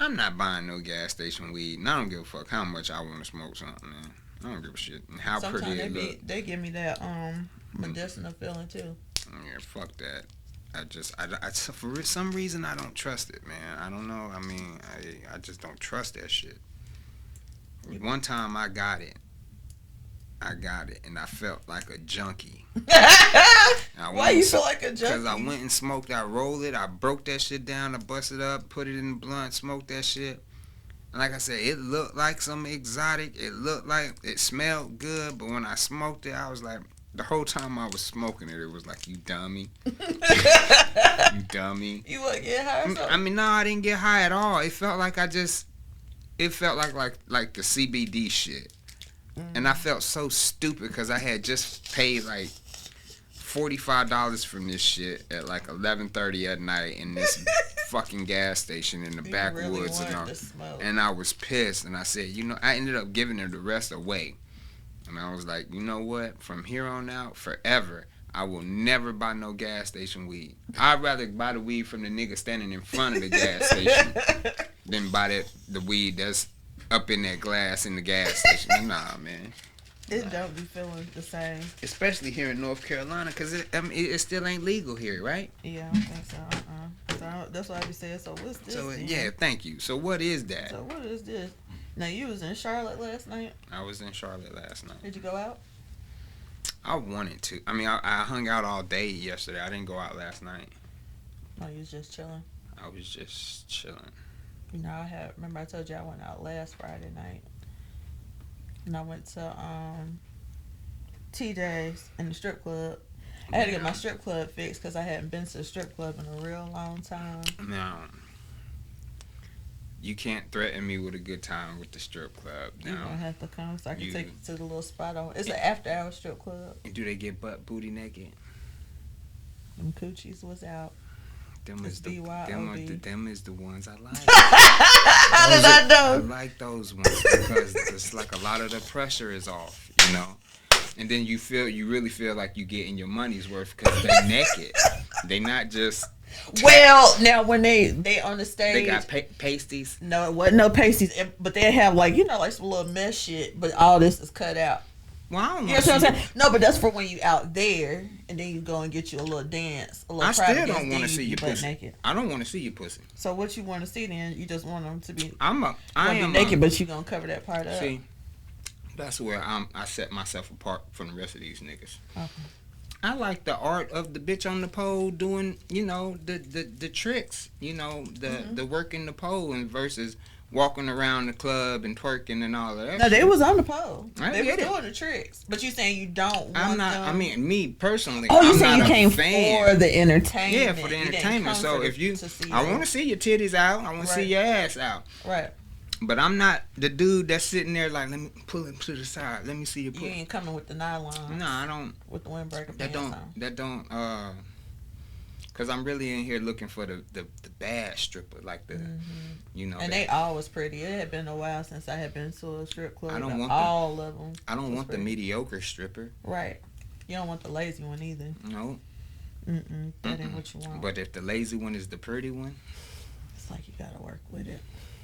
I'm not buying no gas station weed, and I don't give a fuck how much I want to smoke something, man. I don't give a shit. And how pretty Sometimes it look. they give me that medicinal feeling too. Yeah, fuck that. For some reason, I don't trust it, man. I don't know. I mean, I just don't trust that shit. One time I got it, and I felt like a junkie. Why you feel like a junkie? Because I went and smoked. I rolled it. I broke that shit down. I busted it up, put it in the blunt, smoked that shit. And like I said, it looked like some exotic. It looked like it smelled good, but when I smoked it, I was like, the whole time I was smoking it, it was like, you dummy. You dummy. You want to get high or something? I mean, no, I didn't get high at all. It felt like it felt like the CBD shit. And I felt so stupid because I had just paid like $45 from this shit at like 11:30 at night in this fucking gas station in the backwoods, really and I was pissed. And I said, I ended up giving the rest away. And I was like, you know what? From here on out, forever, I will never buy no gas station weed. I'd rather buy the weed from the nigga standing in front of the gas station than buy the weed that's up in that glass in the gas station. Nah, man. It don't be feeling the same. Especially here in North Carolina, because it still ain't legal here, right? Yeah, I don't think so. So that's what I be saying. So what's this? So, yeah, thank you. So what is that? So what is this? Now, you was in Charlotte last night? I was in Charlotte last night. Did you go out? I wanted to. I mean, I hung out all day yesterday. I didn't go out last night. No, you was just chilling? I was just chilling. Remember I told you I went out last Friday night. And I went to TJ's in the strip club. I had to get my strip club fixed because I hadn't been to the strip club in a real long time. Now, you can't threaten me with a good time with the strip club. You're going to have to come so I can take you to the little spot on. It's an after-hour strip club. Do they get booty naked? Them coochies was out. Them is the ones I like. How did I know? I like those ones because it's like a lot of the pressure is off, And then you really feel like you getting your money's worth because they naked. They not just. Well, now when they on the stage, they got pasties. No, it wasn't no pasties, but they have like some little mesh shit, but all this is cut out. Well, I don't know. You know what I'm saying? No, but that's for when you out there, and then you go and get you a little dance, a little. I still don't want to see your pussy. Naked. I don't want to see your pussy. So what you want to see then? You just want them to be. I am naked, but you gonna cover that part up. See, that's where I set myself apart from the rest of these niggas. Okay. I like the art of the bitch on the pole doing, the tricks, the working the pole and versus walking around the club and twerking and all of that. No, they was on the pole. They was doing the tricks. But you saying you don't want I'm not. them. I mean, me personally. Oh, you I'm saying not you came fan. for the entertainment? Yeah, for the entertainment. So if I want to see your titties out. I want to see your ass out. Right. But I'm not the dude that's sitting there like, let me pull him to the side. Let me see your pussy. You ain't coming with the nylon. No, I don't. With the windbreaker pants on. That don't. Cause I'm really in here looking for the bad stripper, like the, And they always pretty. It had been a while since I had been to a strip club. I don't want all of them. I don't want the mediocre stripper. Right. You don't want the lazy one either. No. That ain't what you want. But if the lazy one is the pretty one, it's like you gotta work with it.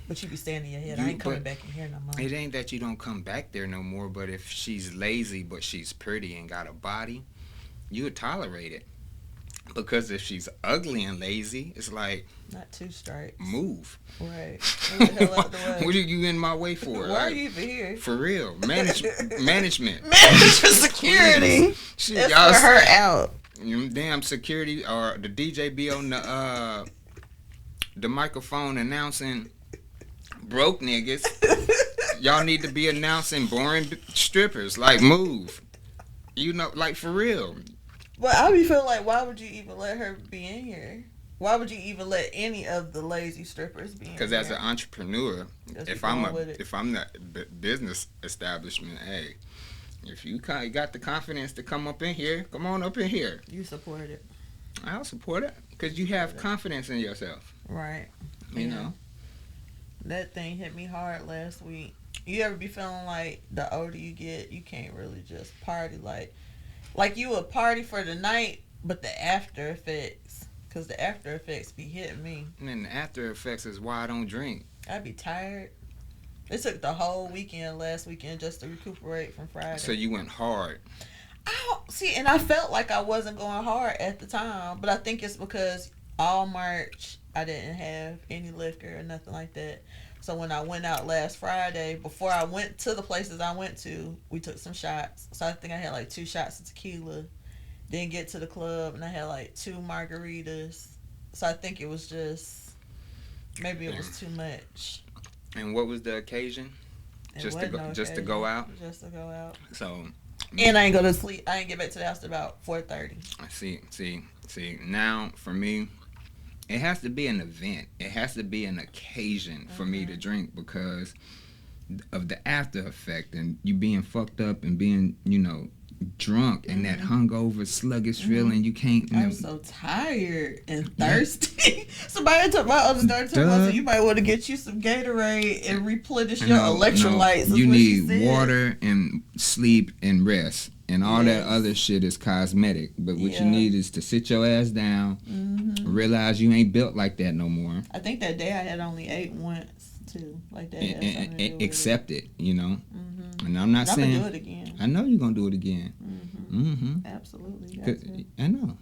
But you be staying in your head. I ain't coming back in here no more. It ain't that you don't come back there no more. But if she's lazy but she's pretty and got a body, you would tolerate it. Because if she's ugly and lazy, it's like not two strikes. Move. Right. What the hell out the way? What are you in my way for? Why are you even here? For real. Management. Management Security. Shit, y'all for her out. Damn security or the DJ be on the microphone announcing broke niggas. Y'all need to be announcing boring strippers. Like move. Like for real. But I be feeling like, why would you even let her be in here? Why would you even let any of the lazy strippers be in here? Because as an entrepreneur, if I'm the business establishment, hey, if you got the confidence to come up in here, come on up in here. You support it. I'll support it because you have confidence in yourself. Right. You know. That thing hit me hard last week. You ever be feeling like the older you get, you can't really just party like you a party for the night, but the after effects. Because the after effects be hitting me. And then the after effects is why I don't drink. I be tired. It took the whole weekend last weekend just to recuperate from Friday. So you went hard. See, and I felt like I wasn't going hard at the time, but I think it's because all March I didn't have any liquor or nothing like that. So when I went out last Friday, before I went to the places I went to, we took some shots. So I think I had like 2 shots of tequila. Then get to the club and I had like 2 margaritas. So I think it was just, maybe it was too much. And what was the occasion? Just to go out. Just to go out. So. And I ain't go to sleep. I ain't get back to the house till about 4:30. See. Now for me, it has to be an event. It has to be an occasion for me to drink because of the after effect and you being fucked up and being, drunk and that hungover, sluggish feeling. You can't. I'm so tired and thirsty. Somebody took my other daughter to me, so you might want to get you some Gatorade and replenish your electrolytes. You need water and sleep and rest. And all that other shit is cosmetic. But what you need is to sit your ass down, realize you ain't built like that no more. I think that day I had only ate once, too. Like that. And accept it, And I'm not saying. I'm going to do it again. I know you're going to do it again. Absolutely. I know.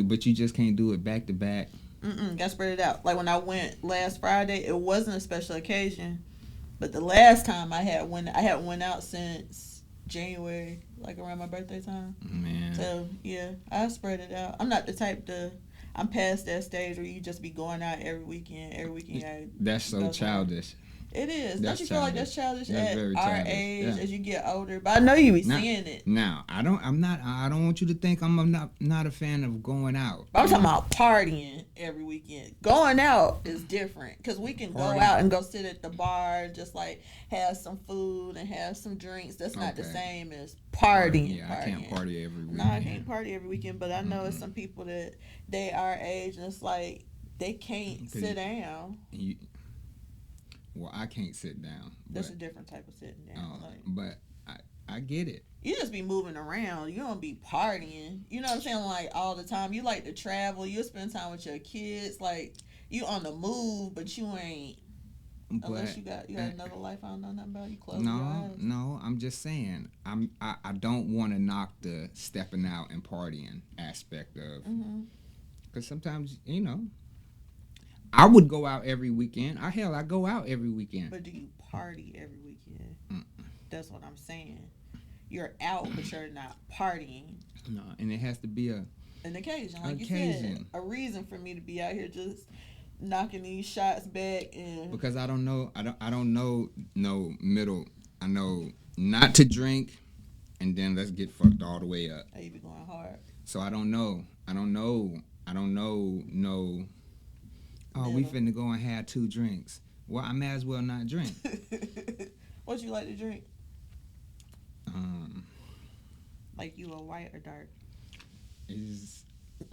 But you just can't do it back to back. Got to spread it out. Like when I went last Friday, it wasn't a special occasion. But the last time I hadn't went out since January, like around my birthday time. Man. So, yeah, I spread it out. I'm not the type I'm past that stage where you just be going out every weekend. That's so childish. It is. Don't you feel like that's childish at our childish. age as you get older? But I know you be seeing it. Now, I don't want you to think I'm not a fan of going out. I'm talking about partying every weekend. Going out is different because we can go out and go sit at the bar and just like have some food and have some drinks. That's not the same as partying. Yeah, I can't party every weekend. No, I can't party every weekend, but I know it's some people that they our age and it's like they can't sit down. Well, I can't sit down. That's a different type of sitting down. But I get it. You just be moving around. You don't be partying. You know what I'm saying? Like all the time. You like to travel. You spend time with your kids. Like you on the move, but you ain't. Unless you got another life I don't know nothing about. You close your eyes. No. I'm just saying. I don't want to knock the stepping out and partying aspect of. Because sometimes I would go out every weekend. I go out every weekend. But do you party every weekend? That's what I'm saying. You're out, but you're not partying. No, and it has to be an occasion, like you said. A reason for me to be out here just knocking these shots back and. Because I don't know no middle. I know not to drink, and then let's get fucked all the way up. You be going hard. So I don't know. No. Oh, we finna go and have 2 drinks. Well, I may as well not drink. What you like to drink? Like you a white or dark? I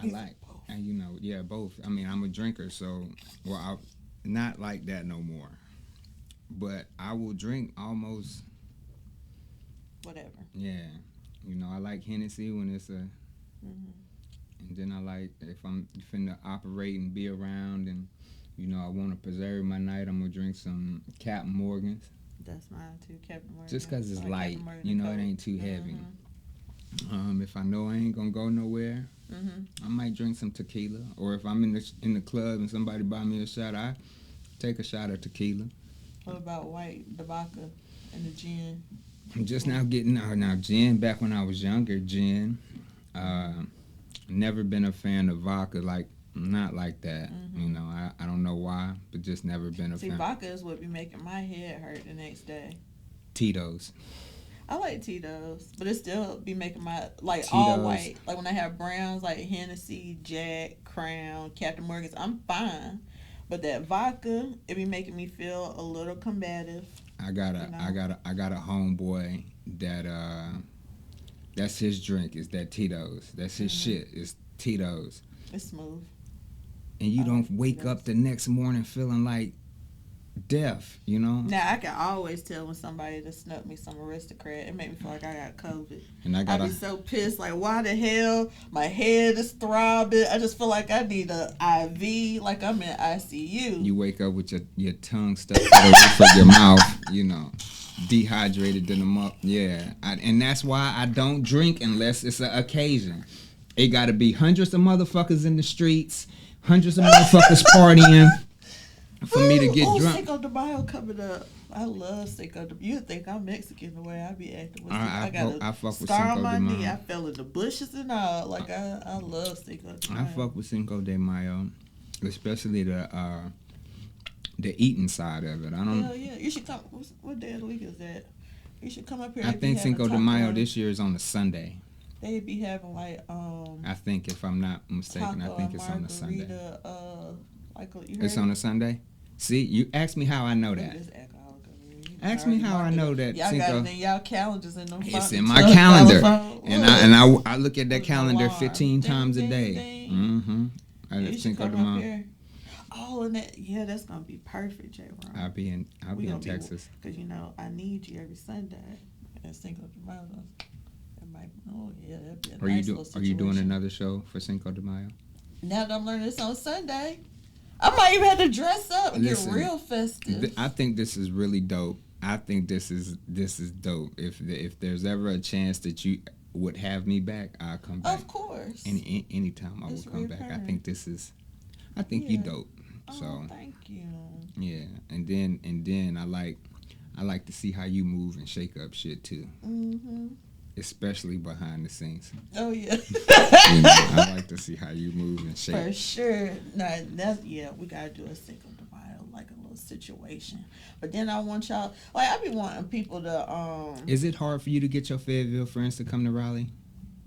like, and both. I mean, I'm a drinker, so I'm not like that no more. But I will drink almost whatever. Yeah, I like Hennessy when it's a. And then I like, if I'm finna operate and be around and, I want to preserve my night, I'm going to drink some Captain Morgan's. That's mine too, Captain Morgan. Just because it's light, it ain't too heavy. If I know I ain't going to go nowhere, I might drink some tequila. Or if I'm in the club and somebody buy me a shot, I take a shot of tequila. What about the vodka and the gin? I'm just now getting, now gin, back when I was younger, gin. Never been a fan of vodka, not like that. I don't know why, but just never been a fan. See, vodka is what be making my head hurt the next day. Tito's. I like Tito's, but it still be making my, Tito's. All white. Like when I have browns, like Hennessy, Jack, Crown, Captain Morgan's, I'm fine. But that vodka, it be making me feel a little combative. I got a homeboy that that's his drink, is that Tito's. That's his shit, is Tito's. It's smooth. And you don't wake up the next morning feeling like death, you know. Now I can always tell when somebody just snuck me some aristocrat. It made me feel like I got COVID. And I I'd got be so pissed. Like, why the hell my head is throbbing? I just feel like I need a IV. Like I'm in ICU. You wake up with your tongue stuck to the roof of your mouth, you know, dehydrated in the mouth. Yeah, and that's why I don't drink unless it's an occasion. It got to be hundreds of motherfuckers in the streets, hundreds of motherfuckers partying for me to get drunk. Cinco de Mayo coming up. I love Cinco de Mayo. You think I'm Mexican the way I be acting with I got a fuck with scar Cinco on my de Mayo. knee. I fell in the bushes and all. Like I love Cinco de Mayo. I fuck with Cinco de Mayo, especially the eating side of it. I don't. Hell yeah, you should come. What day of the week is that? You should come up here. I think Cinco de Mayo this year is on a Sunday. They be having like I think if I'm not mistaken, I think it's on a Sunday. It's on a Sunday. See, you asked me how I know that. Ask me how I know that. Y'all Cinco. got it in y'all calendars and them. It's in my calendar, and I look at that calendar 15 times a day. Mm-hmm. I Cinco de Mayo. Oh, and that's gonna be perfect, JRome. I'll be in Texas. Because I need you every Sunday. And Cinco de Mayo. That'd be a nice little situation. Are you doing another show for Cinco de Mayo? Now that I'm learning this on Sunday, I might even have to dress up and get real festive. I think this is really dope. I think this is dope. If there's ever a chance that you would have me back, I'll come back. Of course. Anytime I will come back. I think you dope. So thank you. Yeah, and then I like to see how you move and shake up shit too. Mm-hmm. Especially behind the scenes. Oh yeah. I like to see how you move and shake. For sure. No, we gotta do a Cinco de Mayo, like a little situation. But then I want y'all, like I be wanting people to Is it hard for you to get your Fayetteville friends to come to Raleigh?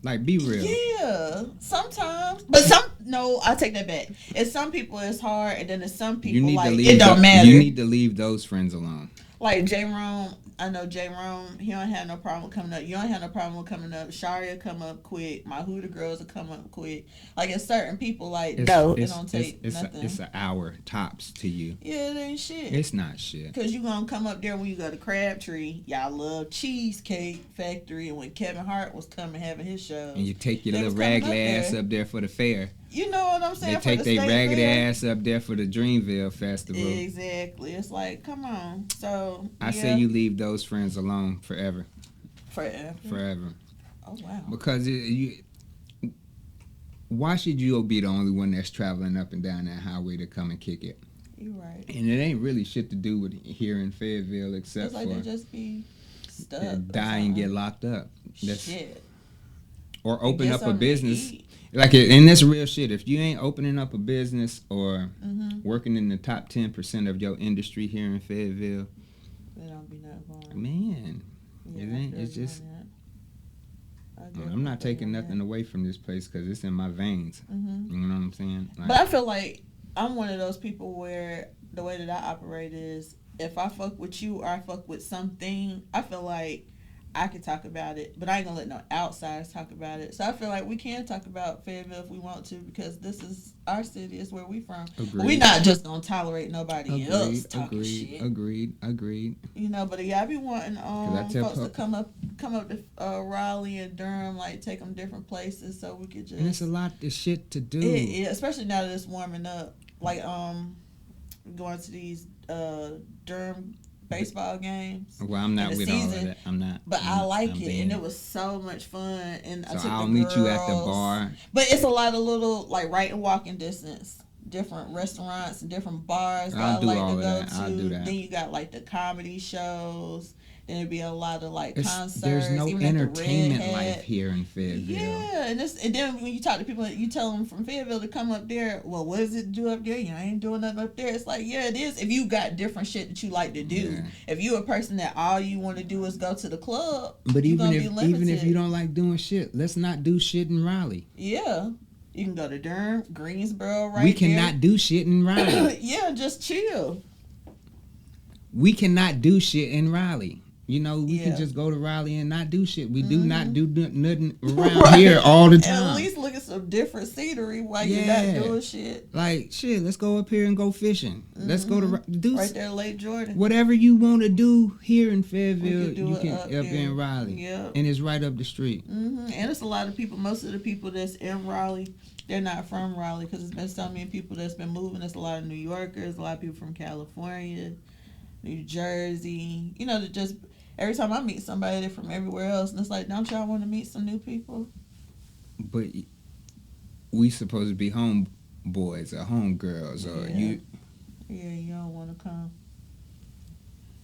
Like, be real. Yeah, sometimes. But no, I take that back. It's some people it's hard, and then there's some people it don't matter. You need to leave those friends alone. Like JRome, I know JRome, he don't have no problem coming up. You don't have no problem coming up. Sharia come up quick. My Huda girls will come up quick. Like it's certain people it don't take nothing. It's an hour tops to you. Yeah, it ain't shit. It's not shit. Because you going to come up there when you go to Crabtree. Y'all love Cheesecake Factory. And when Kevin Hart was coming having his show. And you take your little raggedy ass up there for the fair. You know what I'm saying? They take their raggedy ass up there for the Dreamville Festival. Exactly. It's like, come on. So I say you leave those friends alone forever. Forever. Oh wow. Because why should you be the only one that's traveling up and down that highway to come and kick it? You're right. And it ain't really shit to do with here in Fayetteville except it's like for they just be stuck. Die and get locked up. Shit. Or open up a business. Like, and that's real shit. If you ain't opening up a business or working in the top 10% of your industry here in Fayetteville, there don't be nothing going. Man, yeah, it ain't. It's just. I'm not taking nothing away from this place because it's in my veins. Mm-hmm. You know what I'm saying? Like, but I feel like I'm one of those people where the way that I operate is if I fuck with you or I fuck with something, I feel like I can talk about it, but I ain't gonna let no outsiders talk about it. So I feel like we can talk about Fayetteville if we want to because this is our city, it's where we from. We not just gonna tolerate nobody else talking shit. Agreed. You know, but I be wanting folks to come up to Raleigh and Durham, like take them different places so we could just. And it's a lot of shit to do. Especially now that it's warming up, like going to these Durham baseball games. Well, I'm not with all of that. I'm not. But I like it, and it was so much fun. And so I'll meet you at the bar. But it's a lot of little, like, right in walking distance, different restaurants and different bars that I like to go to. I'll do that. Then you got, like, the comedy shows. Then it'd be a lot of, like, concerts. There's no entertainment life here in Fayetteville. Yeah, and then when you talk to people, you tell them from Fayetteville to come up there. Well, what does it do up there? You ain't doing nothing up there. It's like, yeah, it is. If you got different shit that you like to do. Yeah. If you're a person that all you want to do is go to the club, but even if you don't like doing shit, let's not do shit in Raleigh. Yeah. You can go to Durham, Greensboro, We cannot do shit in Raleigh. Yeah, just chill. We cannot do shit in Raleigh. You know, we can just go to Raleigh and not do shit. We do not do nothing around here all the time. At least look at some different scenery while you're not doing shit. Like, shit, let's go up here and go fishing. Let's go to do right there, Lake Jordan. Whatever you want to do here in Fayetteville, you can up in Raleigh. Yep. And it's right up the street. And it's a lot of people. Most of the people that's in Raleigh, they're not from Raleigh because there's been so many people that's been moving. There's a lot of New Yorkers, a lot of people from California, New Jersey. You know, just every time I meet somebody, they're from everywhere else. And it's like, don't y'all want to meet some new people? But we supposed to be homeboys or homegirls or you. Yeah, you don't want to come.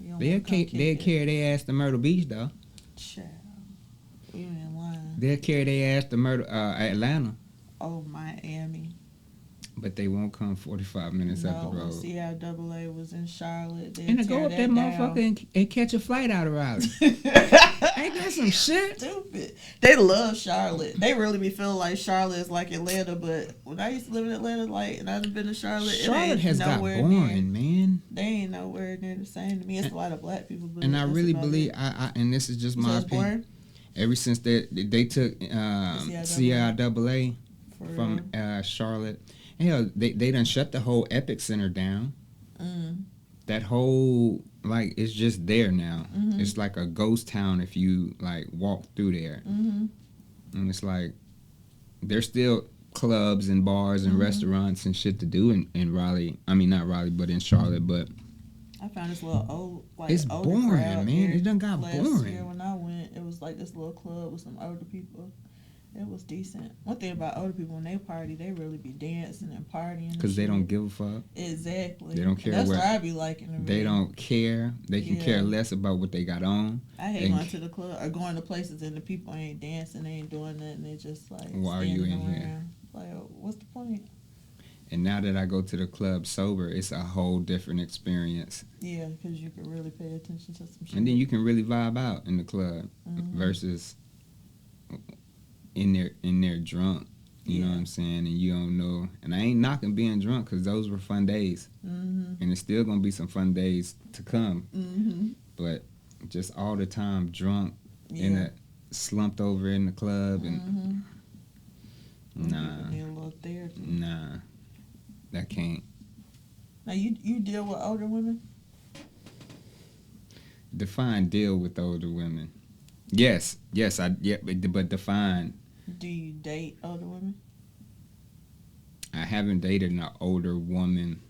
They'll carry their ass to Myrtle Beach though. Child, you ain't lying. They'll carry their ass to Atlanta. Oh, Miami. But they won't come 45 minutes up the road. CIAA was in Charlotte. And to go up that motherfucker and catch a flight out of Raleigh. Ain't that some shit? Stupid. They love Charlotte. They really be feeling like Charlotte is like Atlanta, but when I used to live in Atlanta, and I've been to Charlotte, Charlotte has got boring, man. They ain't nowhere near the same to me. It's a lot of black people. But and I really believe, and this is just my opinion, ever since they took CIAA from Charlotte, hell, they done shut the whole Epic Center down. That whole, like, it's just there now. It's like a ghost town if you, like, walk through there. And it's like, there's still clubs and bars and restaurants and shit to do in Raleigh. I mean, not Raleigh, but in Charlotte, but I found this little old, like, it's boring, man. It done got boring. Last year when I went, it was like this little club with some older people. It was decent. One thing about older people, when they party, they really be dancing and partying. Because they don't give a fuck. Exactly. They don't care. That's what I be liking. They don't care. They can care less about what they got on. I hate going to the club or going to places and the people ain't dancing, they ain't doing nothing. They just like, why are you in here? Like, what's the point? And now that I go to the club sober, it's a whole different experience. Yeah, because you can really pay attention to some shit. And then you can really vibe out in the club versus in there drunk. You know what I'm saying? And you don't know. And I ain't knocking being drunk because those were fun days. And it's still going to be some fun days to come. But just all the time drunk slumped over in the club and nah, that can't. Now you deal with older women? Define deal with older women. Yes, but define. Do you date older women? I haven't dated an older woman.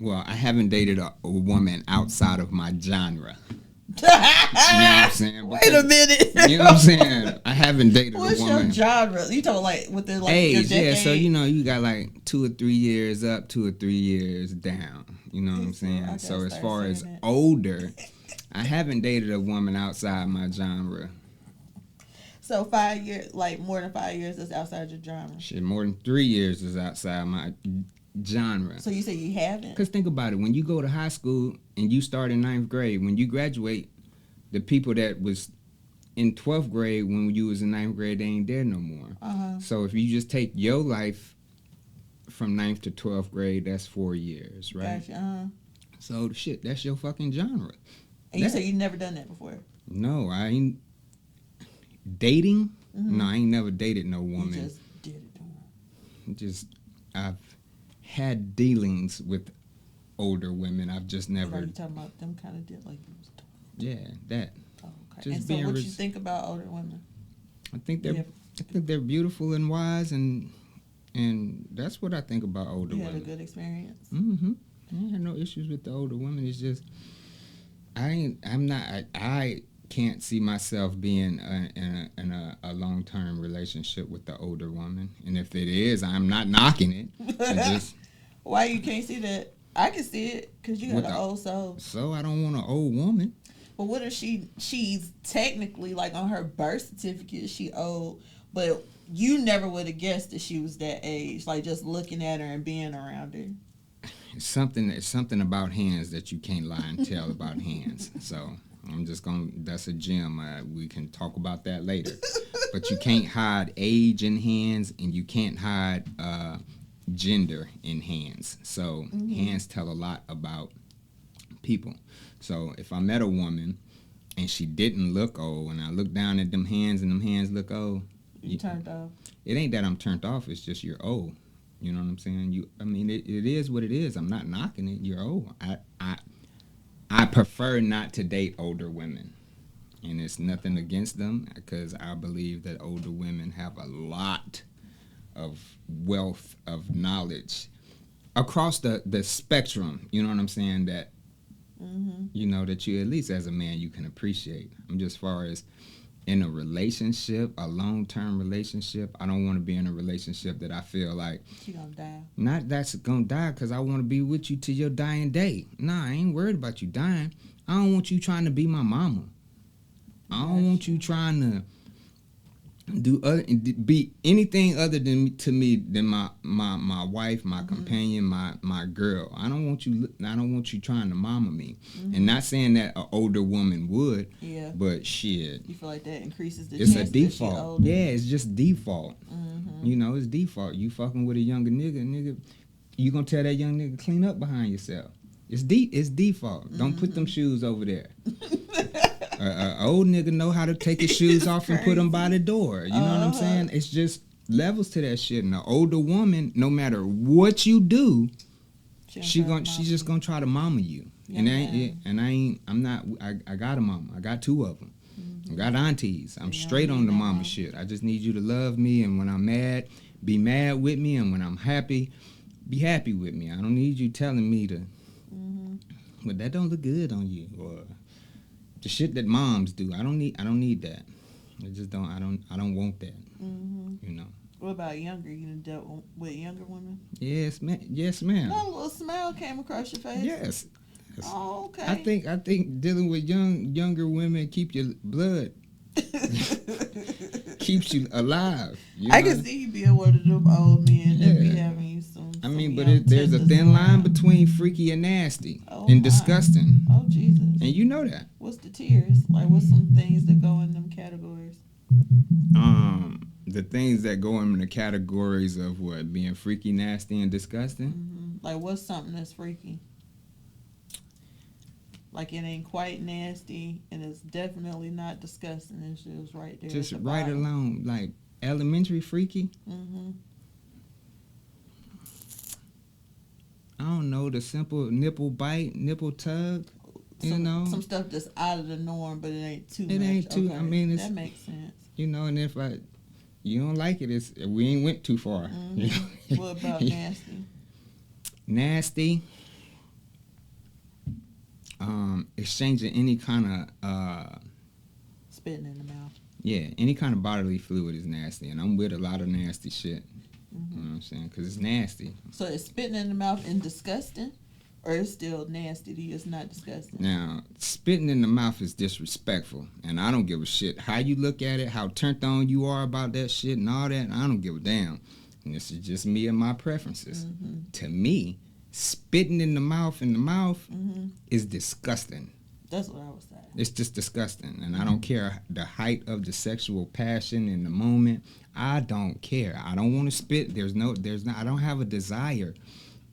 Well, I haven't dated a woman outside of my genre. You know what I'm saying? Wait a minute. You know what I'm saying? I haven't dated a woman. What's your genre? You talking like within like age? Your decade? Yeah, so you got like 2 or 3 years up, 2 or 3 years down. You know what I'm saying? So as far as older, I haven't dated a woman outside my genre. So 5 years, like more than 5 years, is outside your genre. Shit, more than 3 years is outside my genre. So you say you haven't? Because think about it. When you go to high school and you start in 9th grade, when you graduate, the people that was in 12th grade when you was in 9th grade, they ain't there no more. So if you just take your life from 9th to 12th grade, that's 4 years, right? Gotcha. So shit, that's your fucking genre. And you say you never done that before? No, I ain't. Dating? No, I ain't never dated no woman. You just did it. I've had dealings with older women. I've just never. Are you talking about them kind of deal like you was doing? Yeah, that. Oh, okay. Just and so what you think about older women? I think they're beautiful and wise, and that's what I think about older women. You had a good experience? I had no issues with the older women. It's just I can't see myself being in a long-term relationship with the older woman. And if it is, I'm not knocking it. Why you can't see that? I can see it because you got an old soul. So I don't want an old woman. But what if she's technically, like on her birth certificate, she old, but you never would have guessed that she was that age, like just looking at her and being around her? It's something about hands that you can't lie and tell about hands. So I'm just that's a gem. We can talk about that later. But you can't hide age in hands, and you can't hide gender in hands. So hands tell a lot about people. So if I met a woman and she didn't look old, and I look down at them hands and them hands look old, You turned off. It ain't that I'm turned off. It's just you're old. You know what I'm saying? I mean, it is what it is. I'm not knocking it. You're old. I prefer not to date older women. And it's nothing against them because I believe that older women have a lot of wealth of knowledge across the spectrum. You know what I'm saying? That, you know, that you at least as a man you can appreciate. I'm just far as in a relationship, a long-term relationship, I don't want to be in a relationship that I feel like you gonna die. Not that's gonna die because I want to be with you till your dying day. Nah, I ain't worried about you dying. I don't want you trying to be my mama. I don't want you trying to be anything other than to me than my wife, my companion, my girl. I don't want you trying to mama me. And not saying that an older woman would. Yeah. But shit. You feel like that increases the it's chance a default. Yeah, it's just default. You know, it's default. You fucking with a younger nigga, you gonna tell that young nigga clean up behind yourself. It's default. Don't put them shoes over there. Old nigga know how to take his shoes off and put them by the door. You know what I'm saying? It's just levels to that shit. And the older woman, no matter what you do, she's just gonna try to mama you. Yeah, I got a mama. I got two of them. I got aunties. I'm straight on the mama shit. I just need you to love me, and when I'm mad, be mad with me, and when I'm happy, be happy with me. I don't need you telling me to. But that don't look good on you, or the shit that moms do. I don't need that. I just don't. I don't want that. You know. What about younger? You done dealt with younger women? Yes, ma'am. Yes, ma'am. That little smile came across your face. Yes. Oh, okay. I think dealing with younger women keep your blood keeps you alive. You know? I can see you being one of them old men that be having you some. I mean, but there's a thin line between freaky and nasty and disgusting. Oh, Jesus. And you know that. What's the tiers? Like, what's some things that go in them categories? The things that go in the categories of what? Being freaky, nasty, and disgusting? Like, what's something that's freaky? Like, it ain't quite nasty, and it's definitely not disgusting. It's just right there. Just right along, like elementary freaky. I don't know, the simple nipple bite, nipple tug. Some stuff that's out of the norm, but it ain't too much. It ain't too. Okay. I mean, that makes sense. You know, and if you don't like it, we ain't went too far. You know? What about nasty? Nasty. Exchanging any kind of spitting in the mouth. Yeah, any kind of bodily fluid is nasty, and I'm with a lot of nasty shit. You know what I'm saying? Because it's nasty. So it's spitting in the mouth and disgusting, or it's still nasty to you? It's not disgusting. Now, spitting in the mouth is disrespectful, and I don't give a shit how you look at it, how turned on you are about that shit and all that. I don't give a damn. And this is just me and my preferences. To me, spitting in the mouth is disgusting. That's what I was saying. It's just disgusting, and I don't care the height of the sexual passion in the moment. I don't care. I don't want to spit. I don't have a desire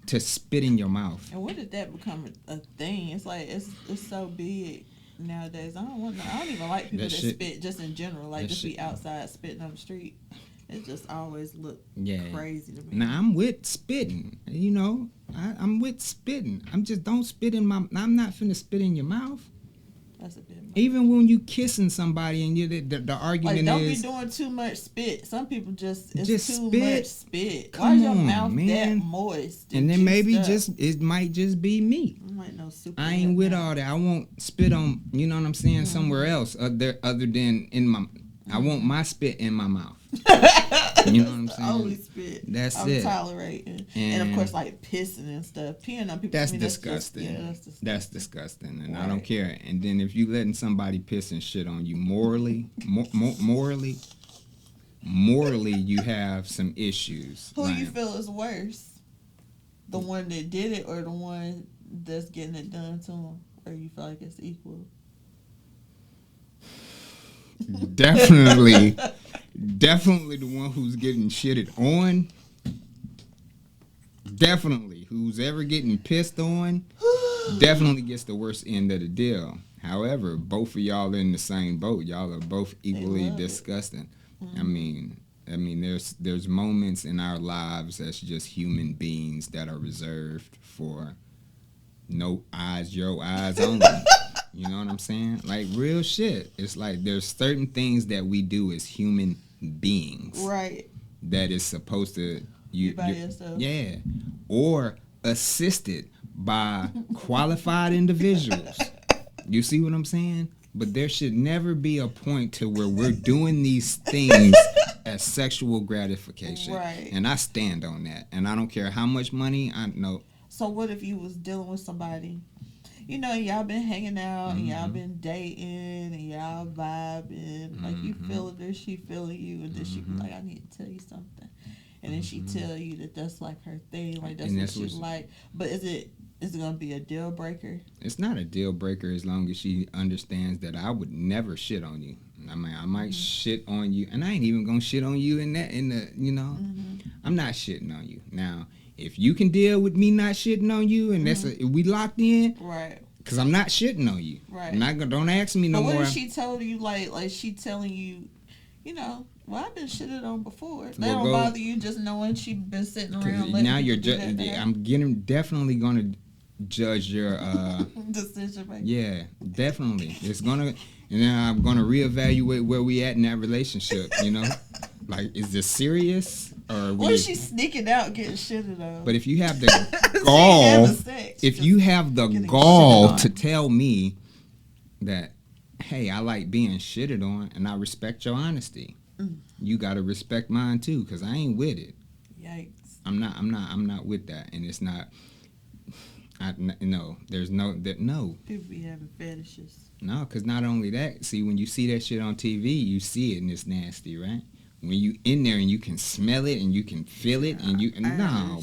to spit in your mouth. And when did that become a thing? It's like it's so big nowadays. I don't even like people that spit just in general. Like just be outside spitting on the street. It just always look crazy to me. Now I'm with spitting. You know, I'm with spitting. I'm just don't spit in my. I'm not finna spit in your mouth. That's a bit much. Even when you kissing somebody and the argument don't is be doing too much spit. Some people it's too spit. Much spit. Come Why is your on, mouth man. that moist? And then maybe it might just be me. I ain't with all that. I won't spit on. You know what I'm saying? Somewhere else other than in my. I want my spit in my mouth. You know what I'm saying? Only spit. That's I'm it. Tolerating. And of course, like pissing and stuff. Peeing on people. That's disgusting. That's disgusting. That's disgusting. And I don't care. And then if you letting somebody piss and shit on you morally, you have some issues. Who you feel is worse? The one that did it or the one that's getting it done to them? Or you feel like it's equal? Definitely the one who's getting shitted on. Definitely. Who's ever getting pissed on definitely gets the worst end of the deal. However, both of y'all are in the same boat. Y'all are both equally disgusting. I mean, there's moments in our lives that's just human beings that are reserved for your eyes only. You know what I'm saying? Like real shit. It's like there's certain things that we do as human beings, right? that is supposed to You by yourself, yeah, or assisted by qualified individuals. You see what I'm saying? But there should never be a point to where we're doing these things as sexual gratification. Right. And I stand on that. And I don't care how much money I know. So what if you was dealing with somebody, y'all been hanging out and y'all been dating and y'all vibing, like you feeling her, she feeling you, and then she be like, I need to tell you something, and then she tell you that that's like her thing, like that's what she like. But is it gonna be a deal breaker? It's not a deal breaker as long as she understands that I would never shit on you. I mean, I might shit on you, and I ain't even gonna shit on you I'm not shitting on you. Now, if you can deal with me not shitting on you, and if we locked in, right? Because I'm not shitting on you. Right. I'm not gonna, don't ask me no more. But what if she told you, like she telling you, well, I've been shitted on before. That don't bother you, just knowing she been sitting around. Now you're I'm definitely gonna judge your decision making. Yeah, definitely. It's gonna, and then I'm gonna reevaluate where we at in that relationship. Like, is this serious? Or what if she's sneaking out getting shitted on? But if you have the gall, to tell me that, hey, I like being shitted on, and I respect your honesty, you gotta respect mine too, because I ain't with it. Yikes! I'm not with that, and it's not. There's no. People be having fetishes. No, because not only that. See, when you see that shit on TV, you see it and it's nasty, right? When you in there and you can smell it and you can feel it and you no.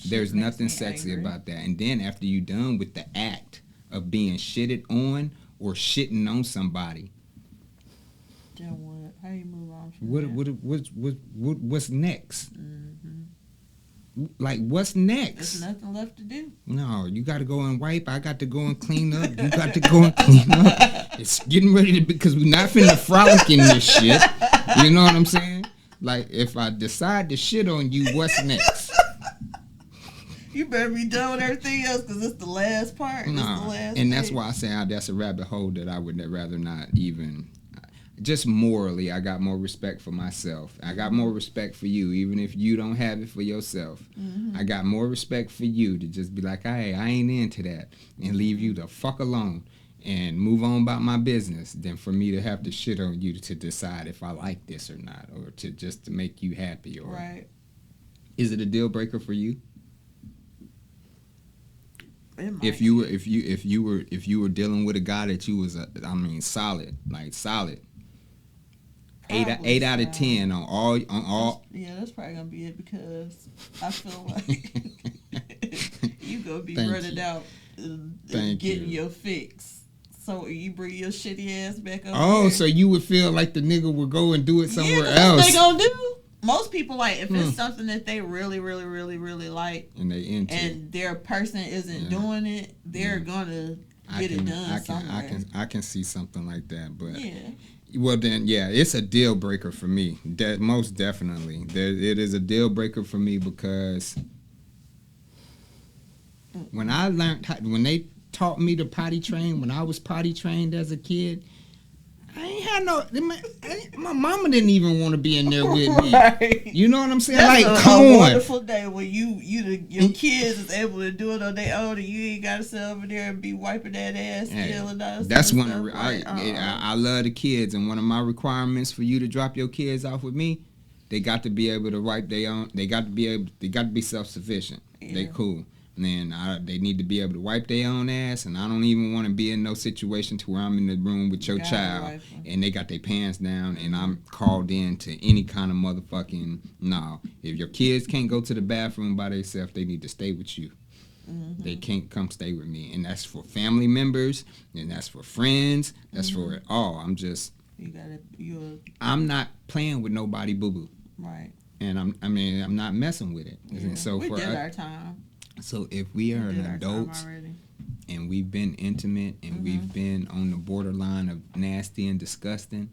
There's nothing sexy about that. And then after you done with the act of being shitted on or shitting on somebody, then what? How you move on from that? What's next? Like, what's next? There's nothing left to do. No, you got to go and wipe. I got to go and clean up. You got to go and clean up. It's getting ready to, because we're not finna frolic in this shit. You know what I'm saying? Like, if I decide to shit on you, what's next? You better be done with everything else, because it's the last part. No, and that's why I say that's a rabbit hole that I would rather not even. Just morally, I got more respect for myself. I got more respect for you, even if you don't have it for yourself. I got more respect for you to just be like, hey, I ain't into that, and leave you the fuck alone and move on about my business, than for me to have to shit on you to decide if I like this or not, or to make you happy. Or right. Is it a deal breaker for you? If you were dealing with a guy that you was solid. 8 out of 10 on all. Yeah, that's probably gonna be it, because I feel like you gonna be running out and getting your fix. So you bring your shitty ass back up. Oh, so you would feel like the nigga would go and do it somewhere else. What they gonna do? Most people, like, if it's something that they really, really, really, really like, and they into and their person isn't doing it, they're gonna get it done somewhere. I can see something like that, but yeah. Well then, yeah, it's a deal breaker for me. Most definitely, it is a deal breaker for me, because when they taught me to potty train, when I was potty trained as a kid, I ain't had my mama didn't even want to be in there with me. Right. You know what I'm saying? That's like, come on. A wonderful day when your kids is able to do it on their own, and you ain't got to sit over there and be wiping that ass still and all that. That's one of I love the kids, and one of my requirements for you to drop your kids off with me, they got to be able to wipe their own. They got to be self-sufficient. Yeah. They cool. And then they need to be able to wipe their own ass, and I don't even want to be in no situation to where I'm in the room with your child and they got their pants down and I'm called in to any kind of motherfucking no. If your kids can't go to the bathroom by themselves, they need to stay with you. They can't come stay with me, and that's for family members, and that's for friends. That's for it all. I'm not playing with nobody, boo boo. Right. And I'm not messing with it. Yeah. So we did our time. So if we are adults and we've been intimate and we've been on the borderline of nasty and disgusting,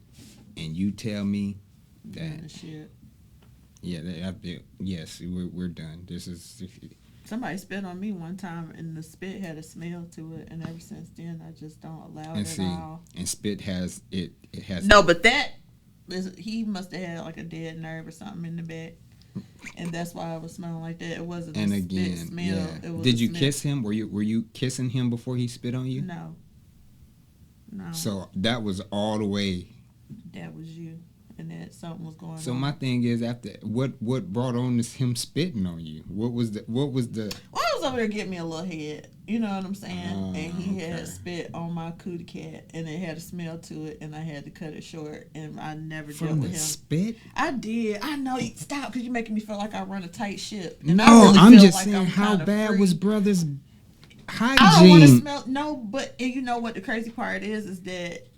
and you tell me Doing the that, shit. yeah, yes, we're done. This is, Somebody spit on me one time, and the spit had a smell to it, and ever since then, I just don't allow and it see, at all. and spit has it has No, but he must have had like a dead nerve or something in the back, and that's why it was smelling like that. It wasn't and a again, spit smell. yeah. It was Did a you smell. kiss him? Were you kissing him before he spit on you? No. So that was all the way. That was you, and that something was going on. So my thing is, after what brought on this him spitting on you? What was the? Well, I was over there getting me a little head. You know what I'm saying? And he okay. had spit on my cootie cat, and it had a smell to it, and I had to cut it short, and I never dealt From with the him. spit? I did. I know. Stop, because you're making me feel like I run a tight ship. And No, I really I'm feel just like saying, I'm how kinda bad free. was brother's hygiene? I don't want to smell. No, but and you know what the crazy part is that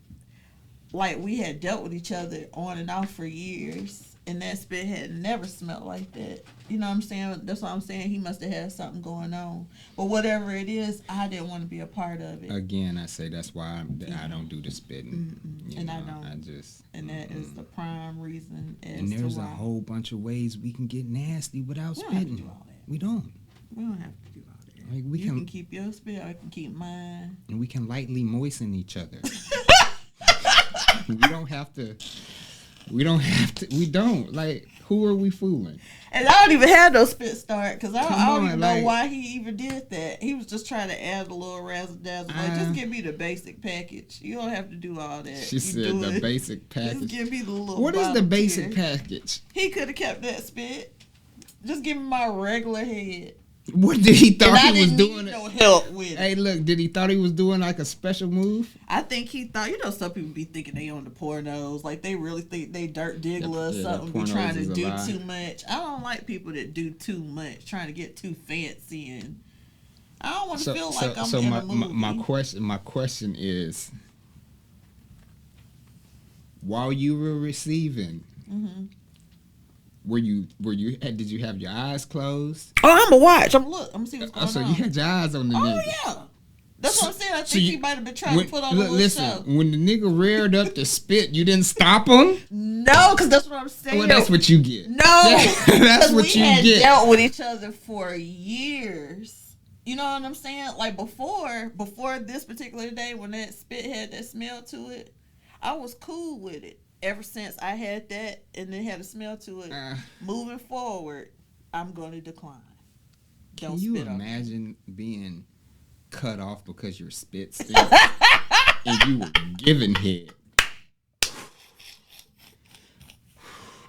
like we had dealt with each other on and off for years, and that spit had never smelled like that. You know what I'm saying? That's what I'm saying. He must have had something going on. But whatever it is, I didn't want to be a part of it. Again, I say that's why I don't do the spitting. And I don't. I just. And that is the prime reason as And there's to a why. whole bunch of ways we can get nasty without We don't have to spitting. do all that. We don't. We don't have to do all that. Like we You can keep your spit, I can keep mine. and we can lightly moisten each other. We don't have to. We don't. Like, who are we fooling? And I don't even have no spit start, because I Come don't on, even know like- why he even did that. He was just trying to add a little razzle dazzle. Like, just give me the basic package. You don't have to do all that. She You said do the it. basic Just package. give me the little. What is the bottom basic tier. package? He could have kept that spit. Just give me my regular head. What did he And thought I he was didn't doing? need no help with it. Hey, look, did he thought he was doing like a special move? I think he thought, some people be thinking they on the pornos. Like, they really think they Dirt Diggler or Yeah, something, the be trying pornos is to a do lie. too much. I don't like people that do too much, trying to get too fancy, and I don't want to feel like I'm in a movie. My question is, while you were receiving, Mm-hmm. did you have your eyes closed? Oh, I'm gonna watch. I'm gonna see what's going So on. you had your eyes on the Oh nigga. yeah, that's what I'm saying. I So think you- he might have been trying to put on a little listen, show. when the nigga reared up to spit, you didn't stop him? No, because that's what I'm saying. Well, that's what you get. No, That's because what we you had get. dealt with each other for years. You know what I'm saying? Like before this particular day, when that spit had that smell to it, I was cool with it. Ever since I had that and it had a smell to it, moving forward, I'm going to decline. Can Don't you spit on me. imagine being cut off because your spit stink and you were giving head?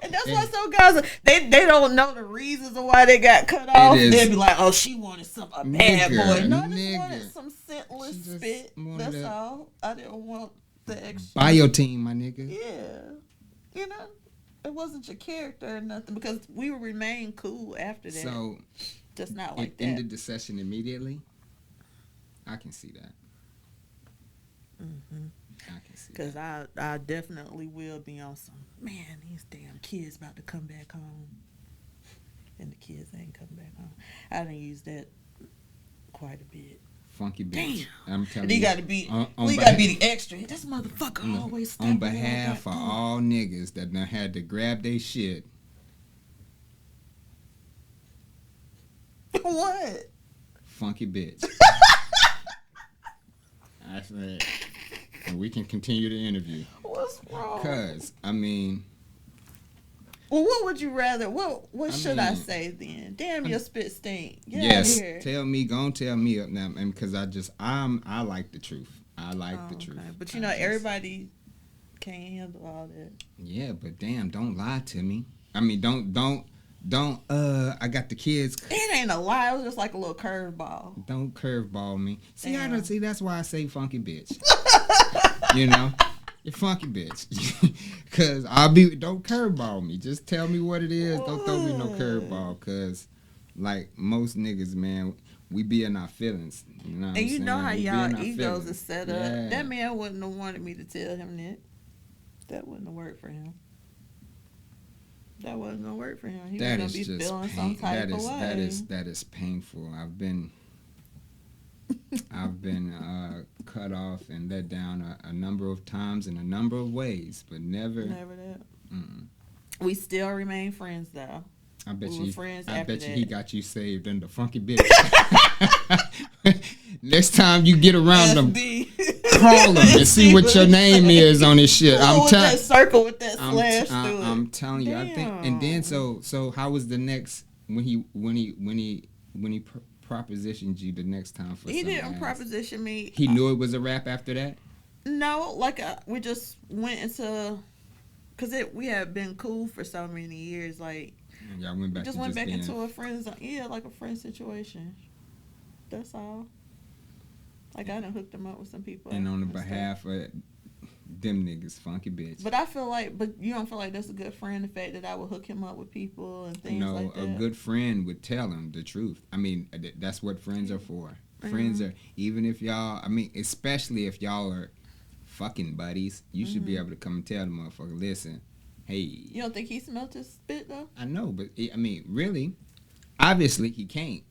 And that's why some guys, they don't know the reasons of why they got cut off. is- They'll be like, oh, she wanted a bad Nigga, boy. No, I just nigga. wanted some scentless She just spit. wanted That's that. all. I didn't want the extra. Buy your team, my nigga. Yeah. You know, it wasn't your character or nothing, because we would remain cool after that. So just not it like that. ended the session immediately. I can see that. Mm-hmm. I can see Because that. I definitely will be on some, man, these damn kids about to come back home. And the kids ain't come back home. I done used that quite a bit. Funky bitch. Damn. I'm telling And he you. got to be, on we got to be the extra. This motherfucker always on stepping behalf of on that all niggas that done had to grab their shit. door. What? Funky bitch. I said, and we can continue the interview. What's wrong? Cause I mean, Well, what would you rather? What should I mean, say then? Damn, your spit stink. Get yes, out of here. tell me, gon' tell me up now, and because I like the truth. I like the truth. Okay. But I you know, just- everybody can't handle all that. Yeah, but damn, don't lie to me. I mean, don't. I got the kids. It ain't a lie. It was just like a little curveball. Don't curveball me. See, I Damn. don't see. That's why I say funky bitch. You know, you're funky bitch. Cause don't curveball me. Just tell me what it is. Don't throw me no curveball. Cause like most niggas, man, we be in our feelings. You know what I'm And you saying? know how We be in y'all our egos feelings. is set up. Yeah. That man wouldn't have wanted me to tell him that. That wouldn't have worked for him. That wasn't gonna work for him. He was That gonna is be just feeling some pain. type of way. That is painful. I've been I've been cut off and let down a number of times in a number of ways, but never. Never that. Mm-mm. We still remain friends though. I bet We you. were friends I after bet you that. he got you saved in the funky bitch. Next time you get around them, call him and see what your name is on this shit. I'm telling. That circle with that slash through it. I'm telling you. I think. And then so how was the next when he propositioned you the next time for? He didn't proposition me. He knew it was a rap after that. No, like we just went into, cause we had been cool for so many years. Like y'all went back. Went back into a friend, like a friend situation. That's all. Like I done hooked him up with some people. And on the behalf of them niggas, funky bitch. But I feel like, you don't feel like that's a good friend, the fact that I would hook him up with people and things like that? No, a good friend would tell him the truth. I mean, that's what friends are for. Mm-hmm. Friends are, even if y'all, I mean, especially if y'all are fucking buddies, you should be able to come and tell the motherfucker, listen, hey. You don't think he smelled his spit, though? I know, but, I mean, really, obviously he can't.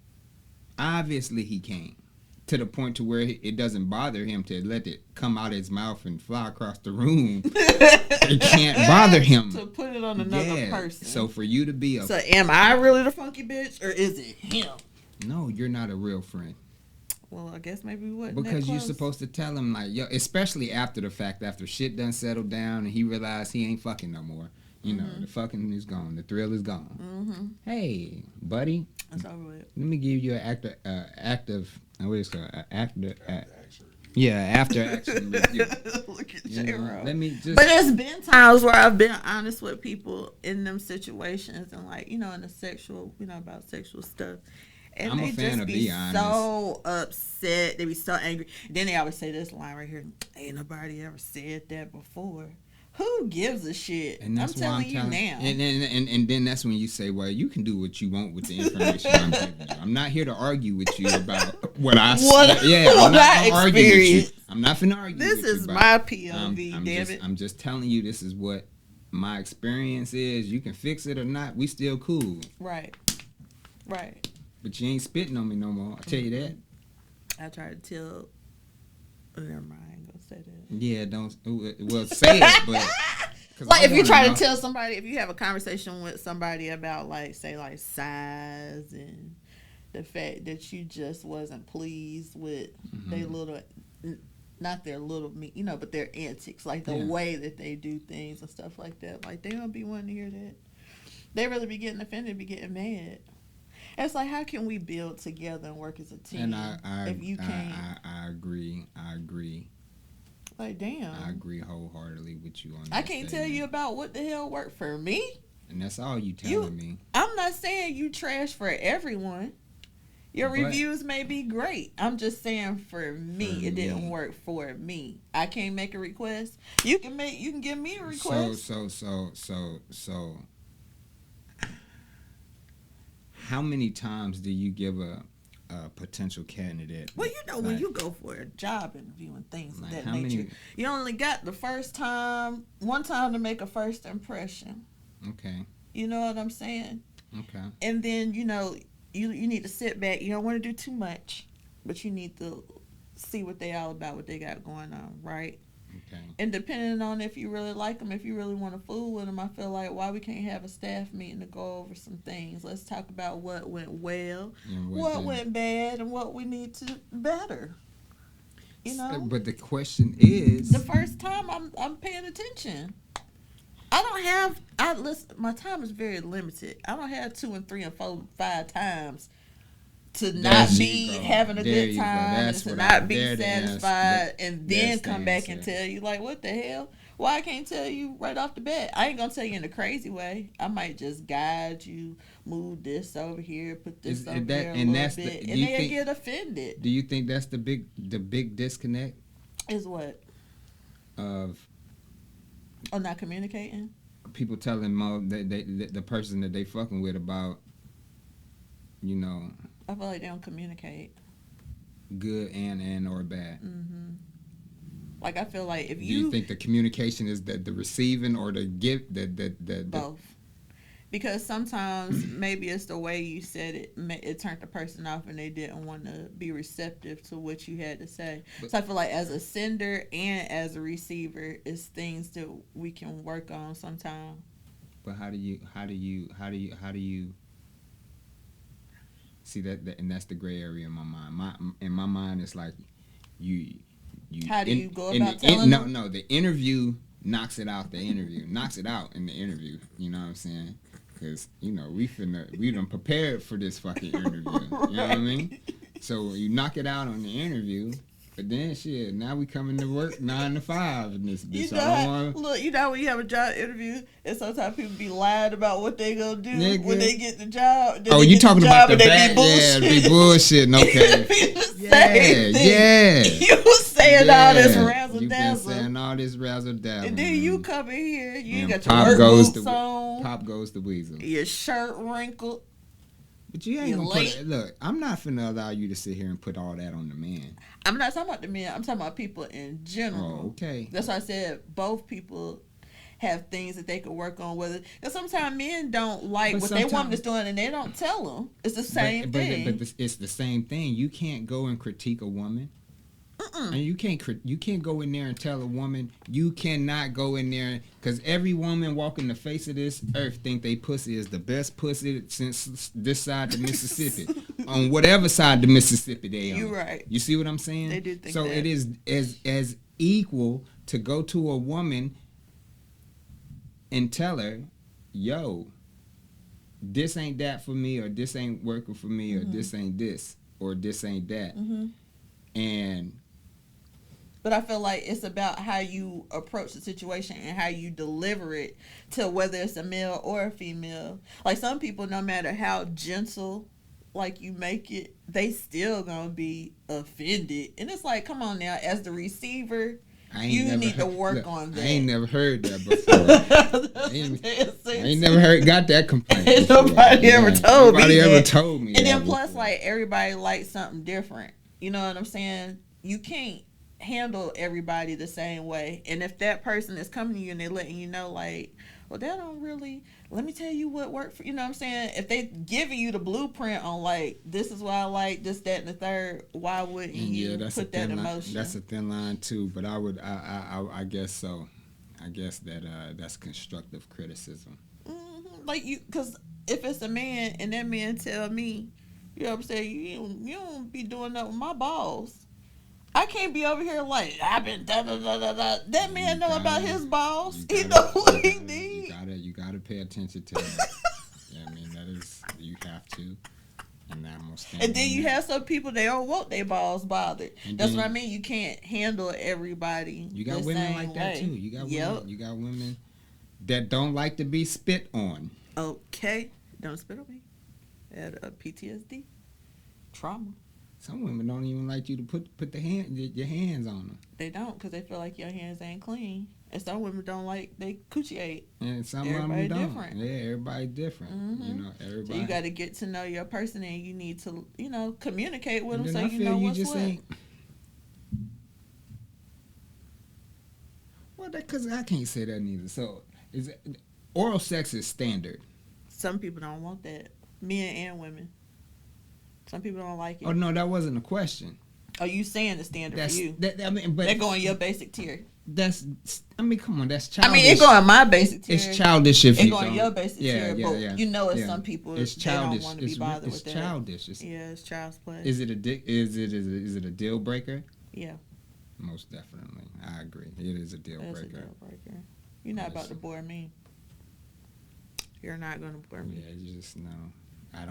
To the point to where it doesn't bother him to let it come out of his mouth and fly across the room. It can't bother him. To put it on another person. So for you to be So am I really the funky bitch, or is it him? No, you're not a real friend. Well, I guess maybe we wasn't because that you're close. supposed to tell him, like, yo, especially after the fact, after shit done settled down and he realized he ain't fucking no more. You know, the fucking is gone. The thrill is gone. Mm-hmm. Hey, buddy. That's all right. Let me give you an active. What is it called? Yeah, after action review. Look at JRome. Let me just. But there's been times where I've been honest with people in them situations and, like, in the sexual, about sexual stuff. And I'm they a fan just of be being honest. so upset. They be so angry. Then they always say this line right here: "Ain't nobody ever said that before." Who gives a shit? And that's I'm telling you now. And then that's when you say, well, you can do what you want with the information I'm giving you. I'm not here to argue with you about what I said. Yeah, I'm not going to argue with you. I'm not finna argue with you. This is my POV, damn it. I'm just telling you this is what my experience is. You can fix it or not. We still cool. Right. But you ain't spitting on me no more. I'll tell you that. I tried to tell... Never mind. I ain't gonna say that. Yeah, don't. Well, say it, but like if you try to tell somebody, if you have a conversation with somebody about, like, say, like, size and the fact that you just wasn't pleased with their little, not their little, but their antics, like the way that they do things and stuff like that. Like, they don't be wanting to hear that. They really be getting offended, be getting mad. It's like, how can we build together and work as a team if you can't? I agree. Like, damn. I agree wholeheartedly with you on that. I can't tell you about what the hell worked for me. And that's all you telling me. I'm not saying you trash for everyone. Your reviews may be great. I'm just saying for me, it didn't work for me. I can't make a request. You can give me a request. So how many times do you give a potential candidate? Well, when you go for a job interview and things of that nature, you only got one time to make a first impression. Okay. You know what I'm saying? Okay. And then, you need to sit back. You don't want to do too much, but you need to see what they all about, what they got going on, right? Okay. And depending on if you really like them, if you really want to fool with them, I feel like why we can't have a staff meeting to go over some things. Let's talk about what went well, what went bad, and what we need to better. But the question is, the first time I'm paying attention. Listen, my time is very limited. I don't have 2 and 3 and 4, 5 times to not be having a good time and to not be satisfied and then come back and tell you, like, what the hell? Why I can't tell you right off the bat? I ain't gonna tell you in a crazy way. I might just guide you, move this over here, put this over there a little bit, and they'll get offended. Do you think that's the big disconnect? Is what? Of not communicating? People telling the person that they fucking with about, I feel like they don't communicate. Good and or bad. Mm-hmm. Like, I feel like if do you think the communication is the receiving or the give the both? Because sometimes maybe it's the way you said it. It turned the person off, and they didn't want to be receptive to what you had to say. So I feel like as a sender and as a receiver, it's things that we can work on sometimes. But how do you see that? And that's the gray area in my mind. In my mind, it's like you. How do you go about telling them? No. The interview knocks it out. Knocks it out in the interview. You know what I'm saying? Because, we done prepared for this fucking interview. You know what I mean? So you knock it out on the interview, but then shit, now we coming to work 9 to 5 in this bitch. When you have a job interview, and sometimes people be lying about what they gonna do when they get the job. Oh, you talking about the bad? Yeah, be bullshitting. Okay. Yeah. You was saying all this razzle you dazzle. Been saying all this razzle dazzle. And then you come in here, you and got your work boots on. Pop goes the weasel. Your shirt wrinkled. But you ain't gonna put it. Look, I'm not finna allow you to sit here and put all that on the man. I'm not talking about the men. I'm talking about people in general. Oh, okay. That's why I said both people have things that they could work on. Because sometimes men don't like what their woman is doing, and they don't tell them. It's the same thing. But it's the same thing. You can't go and critique a woman. And you can't go in there and tell a woman. You cannot go in there, because every woman walking the face of this earth think they pussy is the best pussy since this side of Mississippi. On whatever side of Mississippi they on. You're right. You see what I'm saying? They do think so that. It is as equal to go to a woman and tell her, yo, this ain't that for me, or this ain't working for me, or this ain't this, or this ain't that. But I feel like it's about how you approach the situation and how you deliver it to whether it's a male or a female. Like some people, no matter how gentle like you make it, they still gonna be offended. And it's like, come on now, as the receiver, you need to work on that. I ain't never heard that before. I ain't never got that complaint. Nobody ever told me. Nobody ever told me. And then plus, like, everybody likes something different. You know what I'm saying? You can't handle everybody the same way. And if that person is coming to you and they're letting you know, like, well, that don't really, let me tell you what worked for you know what I'm saying? If they giving you the blueprint on, like, this is why I like this, that, and the third, why wouldn't you put that in motion? That's a thin line too, but I guess so. I guess that's constructive criticism. Like, because if it's a man and that man tell me, you know what I'm saying, you don't be doing that with my balls. I can't be over here like, I've been da-da-da-da-da. That man know about his balls. He know what he need. You gotta pay attention to that. Yeah, I mean, that is, you have to. And then you have some people, they don't want their balls bothered. That's what I mean. You can't handle everybody. You got women like that too. You got women that don't like to be spit on. Okay. Don't spit on me. PTSD. Trauma. Some women don't even like you to put your hands on them. They don't, because they feel like your hands ain't clean. And some women don't like they coochie ate. And some of them don't. Different. Yeah, everybody different. You know, everybody. So you got to get to know your person, and you need to, communicate with them so you know what's what. Well, because I can't say that neither. So, oral sex is standard. Some people don't want that. Men and women. Some people don't like it. Oh, no, that wasn't a question. Oh, you saying the standard for you. But that go in your basic tier. Come on, that's childish. It go in my basic tier. It's childish if you go in your basic tier, but you know it's some people it's childish. They don't want to be bothered with that. It's childish. It's child's play. Is it a deal breaker? Yeah. Most definitely. I agree. It is a deal breaker. It's a deal breaker. You're not about to bore me. You're not going to bore me. Yeah, you just no. I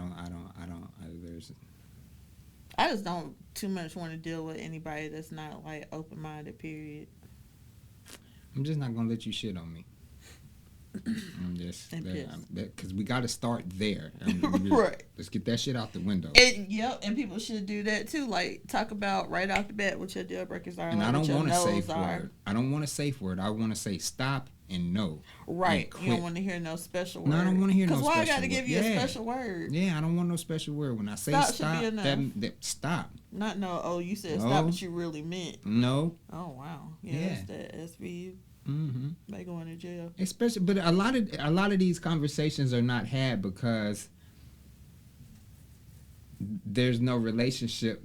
just don't too much want to deal with anybody that's not like open-minded, period. I'm just not gonna let you shit on me. I'm just because we got to start there. Right. Let's get that shit out the window. And people should do that too. Like, talk about right off the bat what your deal breakers are. And I don't want a safe word. I don't want a safe word. I want to say stop and no. Right. You don't want to hear no special word. No, I don't want to hear no special word. Because why I got to give you a special word? Yeah, I don't want no special word. When I say stop, that stop. Not no, you said stop, but you really meant. No. Oh, wow. Yeah. That's the SVU. Mm-hmm. They going to jail. Especially, but a lot of these conversations are not had because there's no relationship.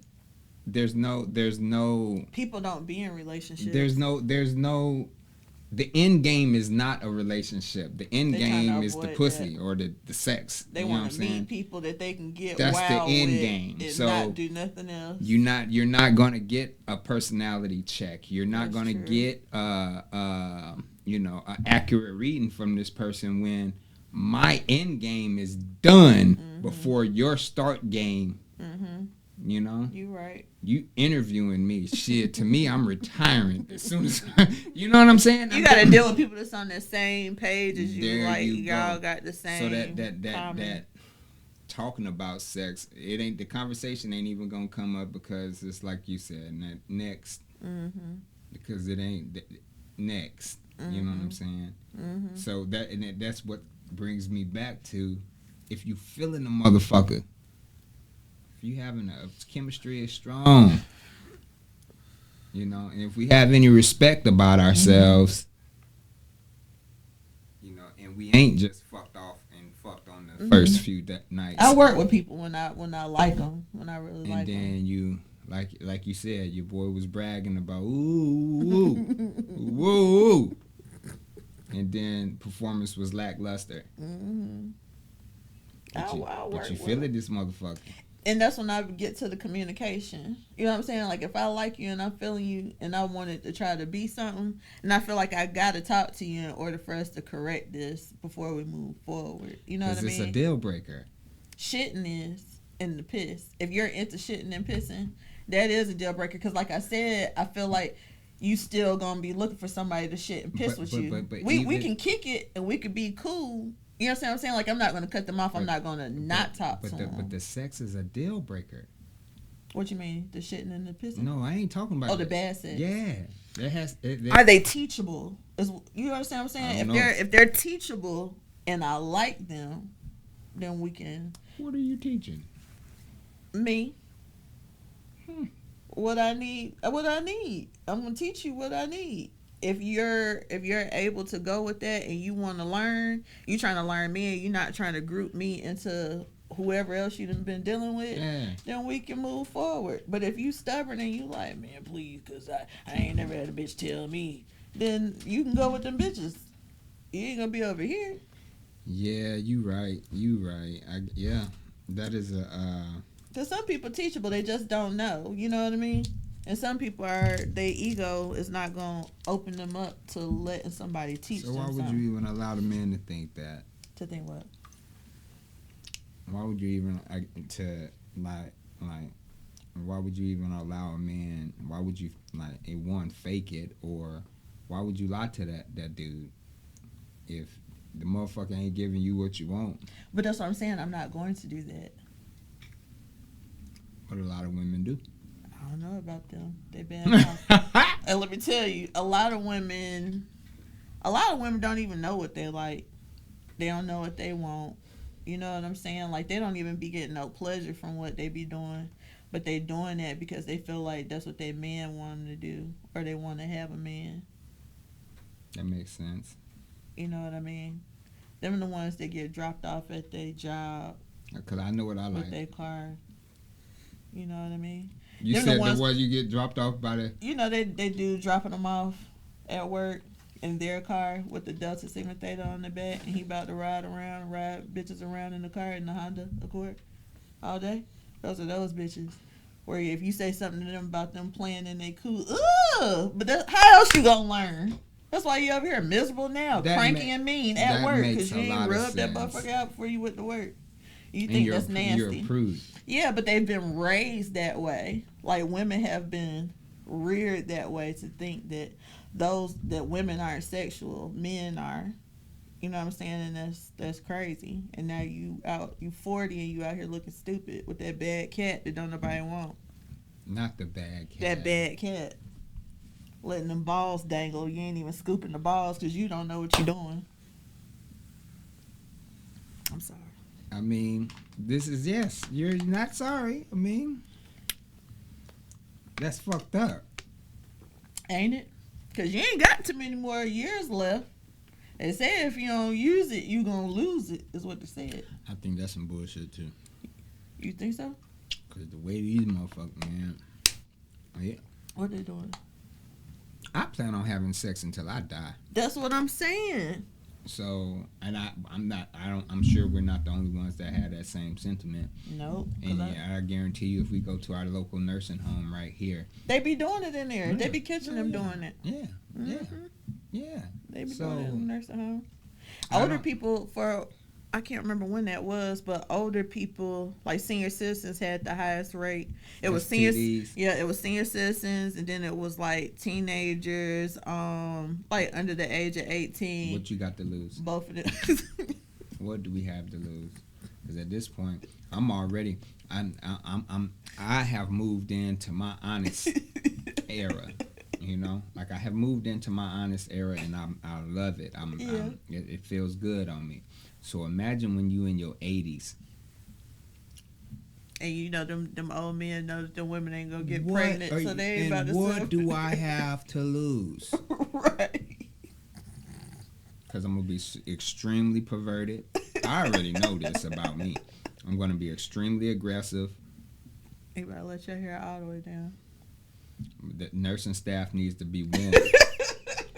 There's no. People don't be in relationships. There's no. The end game is not a relationship. The end game is the pussy or the sex. They want to meet people that they can get That's wild the end with game. and So not do nothing else. You're not gonna get a personality check. You're not gonna get an accurate reading from this person when my end game is done before your start game. Mm-hmm. You know, you right. You interviewing me, shit. To me, I'm retiring as soon as you know what I'm saying. You got to deal with people that's on the same page as you. There like you y'all go. Got the same. So that talking about sex, it ain't the conversation ain't even gonna come up because it's like you said next. Mm-hmm. Because it ain't next. Mm-hmm. You know what I'm saying? Mm-hmm. So that's what brings me back to if you feeling a motherfucker. You having a chemistry is strong, you know, and if we have any respect about ourselves, you know, and we ain't just fucked off and fucked on the first few nights. I work with people when I like them, when I really like them. And then you like you said, your boy was bragging about ooh, and then performance was lackluster. Mm-hmm. But you feel it, this motherfucker. And that's when I get to the communication. You know what I'm saying? Like, if I like you and I'm feeling you and I wanted to try to be something, and I feel like I got to talk to you in order for us to correct this before we move forward. You know what I mean? Because it's a deal breaker. Shitting is in the piss. If you're into shitting and pissing, that is a deal breaker. Because like I said, I feel like you still going to be looking for somebody to shit and piss with you. But we can kick it and we could be cool. You know what I'm saying? Like, I'm not going to cut them off. I'm not going to not talk to them. But the sex is a deal breaker. What you mean? The shitting and the pissing? No, I ain't talking about the bad sex. Yeah. Are they teachable? You understand what I'm saying? If they're teachable and I like them, then we can... What are you teaching? Me. What I need. I'm going to teach you what I need. If you're able to go with that and you want to learn, you trying to learn me and you're not trying to group me into whoever else you've been dealing with, then we can move forward. But if you stubborn and you like, man, please, because I ain't never had a bitch tell me, then you can go with them bitches. You ain't going to be over here. Yeah, you right. That is a... Because some people teachable, they just don't know. You know what I mean? And some people their ego is not going to open them up to letting somebody teach them. So why would you even allow the men to think that? To think what? Why would you even why would you even allow a man? Why would you fake it, or why would you lie to that dude if the motherfucker ain't giving you what you want? But that's what I'm saying. I'm not going to do that. What a lot of women do. I don't know about them. They bad. And let me tell you, a lot of women don't even know what they like. They don't know what they want. You know what I'm saying? Like, they don't even be getting no pleasure from what they be doing. But they doing that because they feel like that's what their man want them to do. Or they want to have a man. That makes sense. You know what I mean? Them are the ones that get dropped off at their job. Because I know what I like. With their car. You know what I mean? You said the ones you get dropped off by the... You know, they do dropping them off at work in their car with the Delta Sigma Theta on the back, and he about to ride bitches around in the car in the Honda Accord all day. Those are those bitches. Where if you say something to them about them playing in they cool, but how else you gonna learn? That's why you over here miserable now, cranky and mean at work, because you ain't rubbed that motherfucker out before you went to work. You think that's nasty. You're a prude. Yeah, but they've been raised that way. Like, women have been reared that way to think that that women aren't sexual, men are. You know what I'm saying? And that's crazy. And now you 40 and you out here looking stupid with that bad cat that don't nobody want. Not the bad cat. That bad cat. Letting them balls dangle. You ain't even scooping the balls because you don't know what you're doing. I'm sorry. I mean, you're not sorry. I mean, that's fucked up. Ain't it? Because you ain't got too many more years left. They say if you don't use it, you gonna lose it, is what they said. I think that's some bullshit, too. You think so? Because the way these motherfuckers, man. Yeah. What they doing? I plan on having sex until I die. That's what I'm saying. So, and I'm sure we're not the only ones that have that same sentiment. Nope. And I guarantee you, if we go to our local nursing home right here, they be doing it in there. Yeah. They be catching them doing it. Yeah. Mm-hmm. Yeah. They be doing it in the nursing home. I Older don't- people, I can't remember when that was, but older people, like senior citizens, had the highest rate. It was seniors. STDs. Yeah, it was senior citizens, and then it was like teenagers, like under the age of 18. What you got to lose? Both of them. What do we have to lose? Because at this point, I have moved into my honest era. You know, like I have moved into my honest era, and I love it. It feels good on me. So imagine when you in your 80s. And you know them old men know that the women ain't gonna get pregnant, so they ain't about to. What do I have to lose? Right. Because I'm gonna be extremely perverted. I already know this about me. I'm gonna be extremely aggressive. You better let your hair all the way down. The nursing staff needs to be warned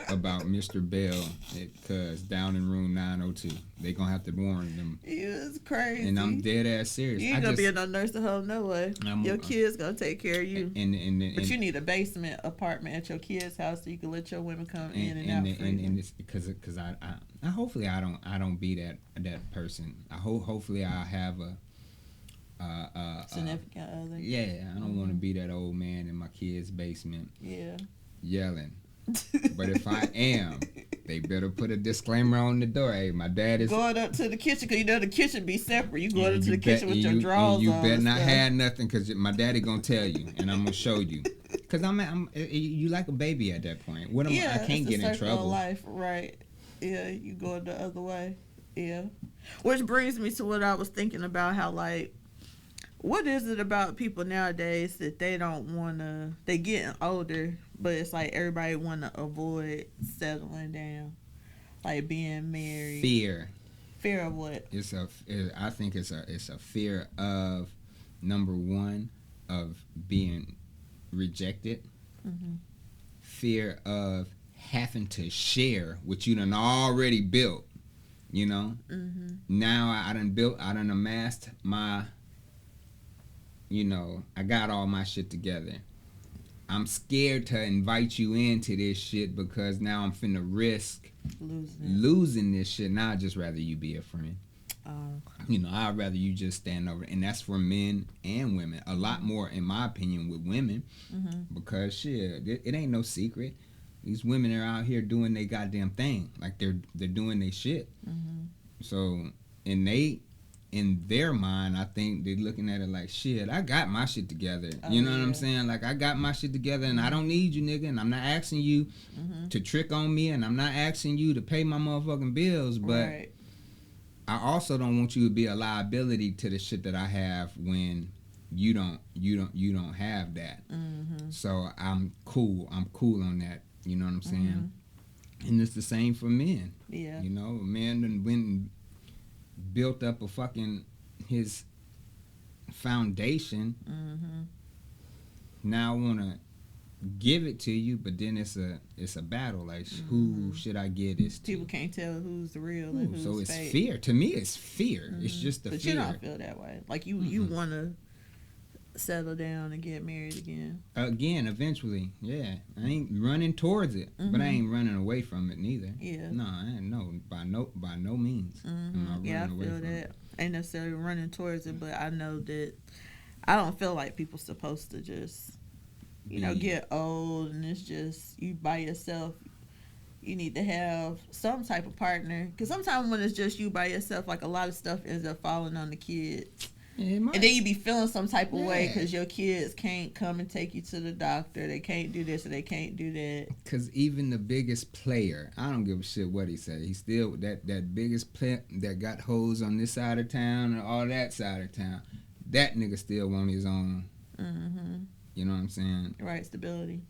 about Mr. Bell, because down in room 902, they gonna have to warn them. It's crazy. And I'm dead ass serious. You ain't gonna be in no nursing home, no way. Your kids gonna take care of you. But you need a basement apartment at your kids' house so you can let your women come in and out. And it's because I hopefully I don't be that person. Hopefully I have a significant other. Yeah, I don't want to be that old man in my kid's basement. Yeah. Yelling. But if I am, they better put a disclaimer on the door. Hey, my dad is going up to the kitchen, because you know the kitchen be separate. You going into the kitchen with your drawers on. You better not have nothing, because my daddy gonna tell you, and I'm gonna show you. Because you like a baby at that point. I can't get in trouble. Life, right? Yeah, you go the other way. Yeah. Which brings me to what I was thinking about, how like, what is it about people nowadays that they don't want to, they getting older, but it's like everybody want to avoid settling down, like being married. Fear of what? I think it's a fear of, number one, of being rejected. Mm-hmm. Fear of having to share what you done already built, you know? Mm-hmm. Now I done amassed my, I got all my shit together. I'm scared to invite you into this shit because now I'm finna risk losing this shit. Now I'd just rather you be a friend. I'd rather you just stand over. And that's for men and women. A lot more, in my opinion, with women. Mm-hmm. Because shit, it ain't no secret. These women are out here doing their goddamn thing. Like they're doing their shit. Mm-hmm. So, in their mind, I think they're looking at it like, shit, I got my shit together. You know what I'm saying? Like, I got my shit together, and I don't need you, nigga, and I'm not asking you to trick on me, and I'm not asking you to pay my motherfucking bills, but I also don't want you to be a liability to the shit that I have when you don't have that. Mm-hmm. So I'm cool on that. You know what I'm saying? Mm-hmm. And it's the same for men. Yeah. A man done went and built up his foundation. Mm-hmm. Now I want to give it to you, but then it's a battle. Like, who should I give this to? People can't tell who's the real and who's so it's fake. fear. To me, it's fear. Mm-hmm. It's just the fear. But you don't feel that way. Like you want to settle down and get married again. Again, eventually, yeah. I ain't running towards it, but I ain't running away from it neither. Yeah. No, I ain't by no means. Mm-hmm. Yeah, I feel that. Ain't necessarily running towards it, but I know that I don't feel like people supposed to just, get old and it's just you by yourself. You need to have some type of partner, because sometimes when it's just you by yourself, like a lot of stuff ends up falling on the kids. And then you be feeling some type of way because your kids can't come and take you to the doctor. They can't do this or they can't do that. Because even the biggest player, I don't give a shit what he said. He's still that biggest player that got hoes on this side of town and all that side of town. That nigga still want his own. Mm-hmm. You know what I'm saying? Right, stability.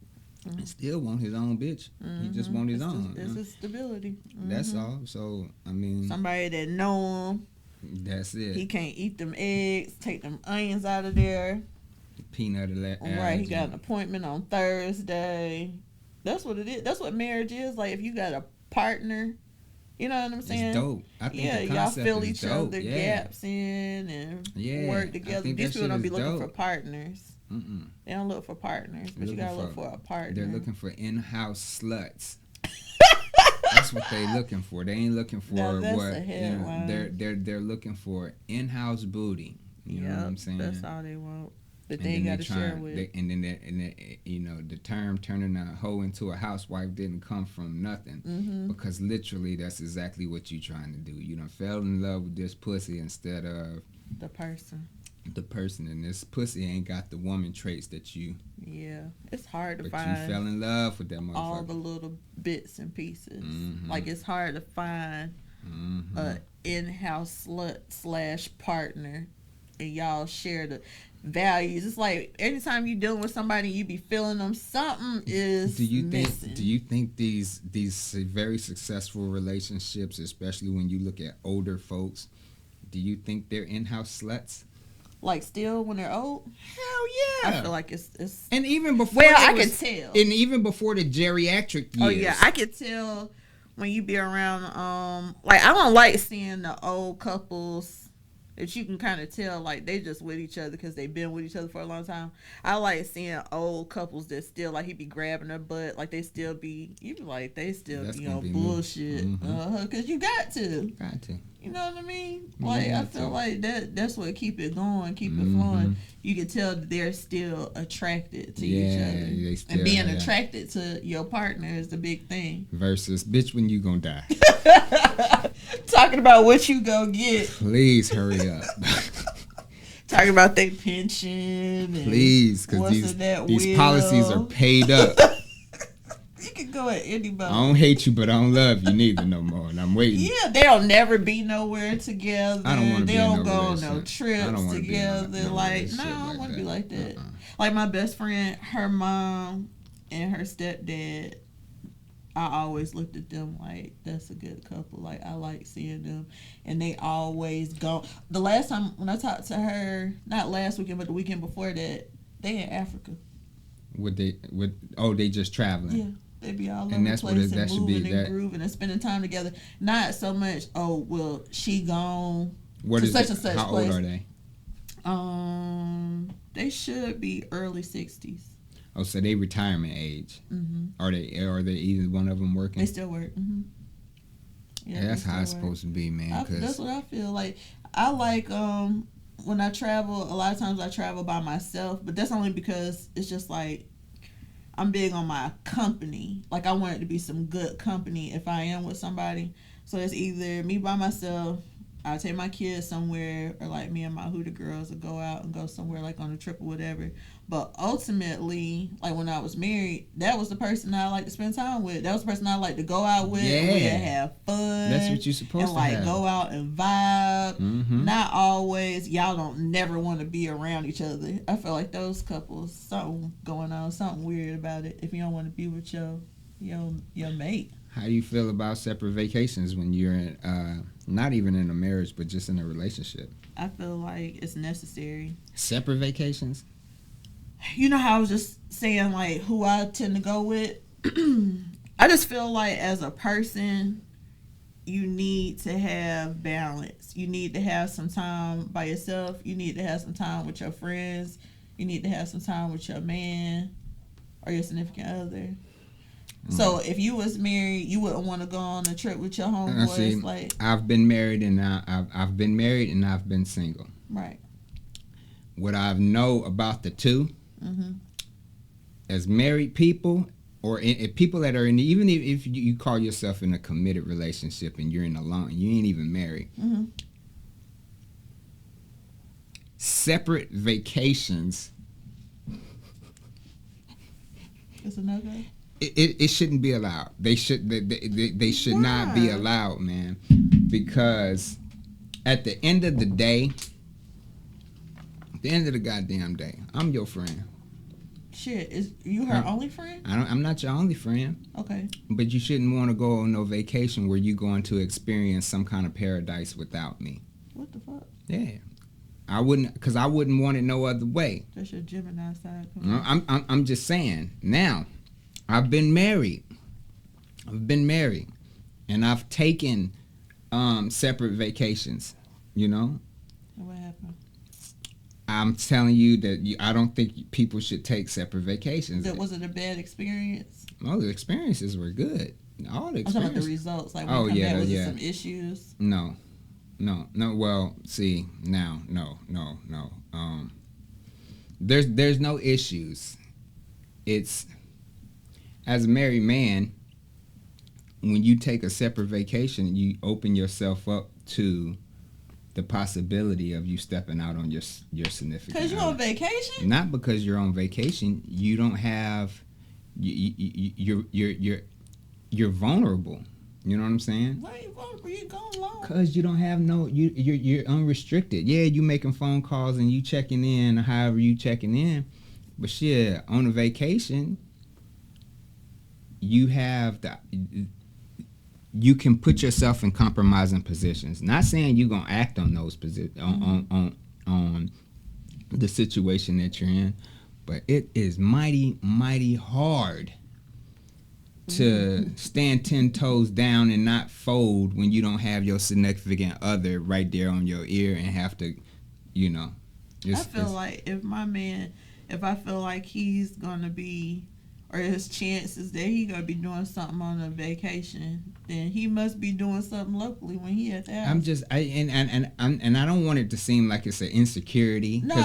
and still want his own bitch. He just want his own. It's his stability. That's all. So I mean, somebody that know him. That's it. He can't eat them eggs. Take them onions out of there. Peanut allergy. Right. He got an appointment on Thursday. That's what it is. That's what marriage is. Like if you got a partner, you know what I'm saying? It's dope. I think the y'all concept fill is each dope. other gaps in and work together. These people don't be looking for partners. They don't look for partners, but you gotta look for a partner. They're looking for in-house sluts. That's what they looking for. They ain't looking for what they're looking for in-house booty. You know what I'm saying? That's all they want. That they got to share with. The term turning a hoe into a housewife didn't come from nothing, because literally that's exactly what you trying to do. You done fell in love with this pussy instead of the person. And this pussy ain't got the woman traits that you. Yeah, it's hard to find. But you fell in love with that motherfucker. All the little bits and pieces. Like it's hard to find a in-house slut / partner, and y'all share the values. It's like anytime you dealing with somebody, you be feeling them. Something is missing. Do you think these very successful relationships, especially when you look at older folks, do you think they're in-house sluts? Like still when they're old? Hell yeah! I feel like it's and even before. Well, I could tell. And even before the geriatric years. Oh yeah, I could tell when you be around. Like I don't like seeing the old couples that you can kind of tell like they just with each other because they've been with each other for a long time. I like seeing old couples that still like he be grabbing her butt, like they still be. You be like they still be on bullshit. Because you got to. You know what I mean? Like I feel like that's what keep it going, keep it flowing. You can tell that they're still attracted to each other. And being attracted to your partner is the big thing. Versus, bitch, when you gonna die? Talking about what you go get. Please hurry up. Talking about their pension. Please, because these policies are paid up. You can go at anybody. I don't hate you, but I don't love you neither no more, and I'm waiting. Yeah, they'll never be nowhere together. I don't want to be in no go on no trips together. No, I don't want to be like that. Like my best friend, her mom and her stepdad, I always looked at them like that's a good couple. Like I like seeing them, and they always go. The last time when I talked to her, not last weekend but the weekend before that, they in Africa. They just traveling. Yeah. They be all over the place and moving and grooving and spending time together. Not so much, she gone to such and such place. How old are they? They should be early 60s. Oh, so they retirement age. Are they either one of them working? They still work. Yeah, that's how it's supposed to be, man. That's what I feel like. I like when I travel. A lot of times I travel by myself, but that's only because it's just like I'm big on my company. Like I want it to be some good company if I am with somebody. So it's either me by myself, I'll take my kids somewhere, or like me and my Huda girls will go out and go somewhere like on a trip or whatever. But ultimately, like when I was married, that was the person I like to spend time with. That was the person I like to go out with. Yeah. We have fun. That's what you're supposed to have. And like go out and vibe. Not always, y'all don't never want to be around each other. I feel like those couples, something going on, something weird about it if you don't want to be with your mate. How do you feel about separate vacations when you're in, not even in a marriage, but just in a relationship? I feel like it's necessary. Separate vacations? You know how I was just saying, like, who I tend to go with? I just feel like as a person, you need to have balance. You need to have some time by yourself. You need to have some time with your friends. You need to have some time with your man or your significant other. So if you was married, you wouldn't want to go on a trip with your homeboys. Like I've been married and I've been married and I've been single. Right. What I know about the two, as married people or people that are in, even if you call yourself in a committed relationship and you're in a long, you ain't even married. Separate vacations. It's a no-go. It shouldn't be allowed. They should not be allowed, man. Because at the end of the day, the goddamn day, I'm your friend. Shit, is you her only friend? I'm not your only friend. Okay. But you shouldn't want to go on no vacation where you're going to experience some kind of paradise without me. What the fuck? Yeah. I wouldn't want it no other way. That's your Gemini side. I'm just saying. Now, I've been married, and I've taken separate vacations. You know. What happened? I'm telling you that I don't think people should take separate vacations. Was it a bad experience? Oh, the experiences were good. All the experiences. I'm talking about the results. Like, when you come back, was there some issues? No. Well, see, now, no. There's no issues. It's, as a married man, when you take a separate vacation, you open yourself up to the possibility of you stepping out on your significant other. Because you're on vacation? Not because you're on vacation. You don't have, you're vulnerable. You know what I'm saying? Why are you vulnerable? You going long? Because you don't have you're unrestricted. Yeah, you making phone calls and you checking in, however you checking in. But shit, on a vacation, you have you can put yourself in compromising positions. Not saying you're gonna act on those on the situation that you're in, but it is mighty hard to stand 10 toes down and not fold when you don't have your significant other right there on your ear and have to, you know. I feel like if I feel like he's gonna be, or his chances that he gonna be doing something on a vacation, then he must be doing something locally when he at the house. And I don't want it to seem like it's an insecurity. No,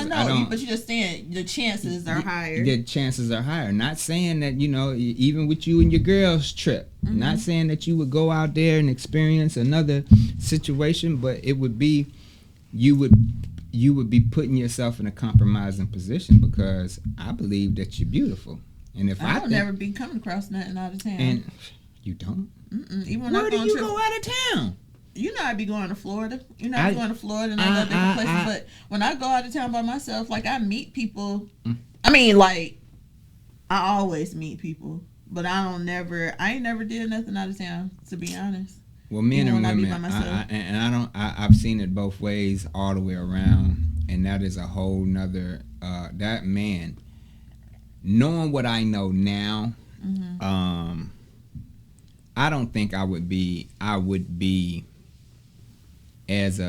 but you're just saying the chances are higher. The chances are higher. Not saying that, you know, even with you and your girls' trip, not saying that you would go out there and experience another situation, but it would be, you would be putting yourself in a compromising position, because I believe that you're beautiful. And if I don't never be coming across nothing out of town. And you don't? Even when Where do you go out of town? You know, I be going to Florida. You know, I be going to Florida and I go different places. But when I go out of town by myself, like, I meet people. I mean, like, I always meet people. But I ain't never did nothing out of town, to be honest. Well, men and women, I've seen it both ways, all the way around. And that is a whole nother, that man, knowing what I know now, I don't think I would be as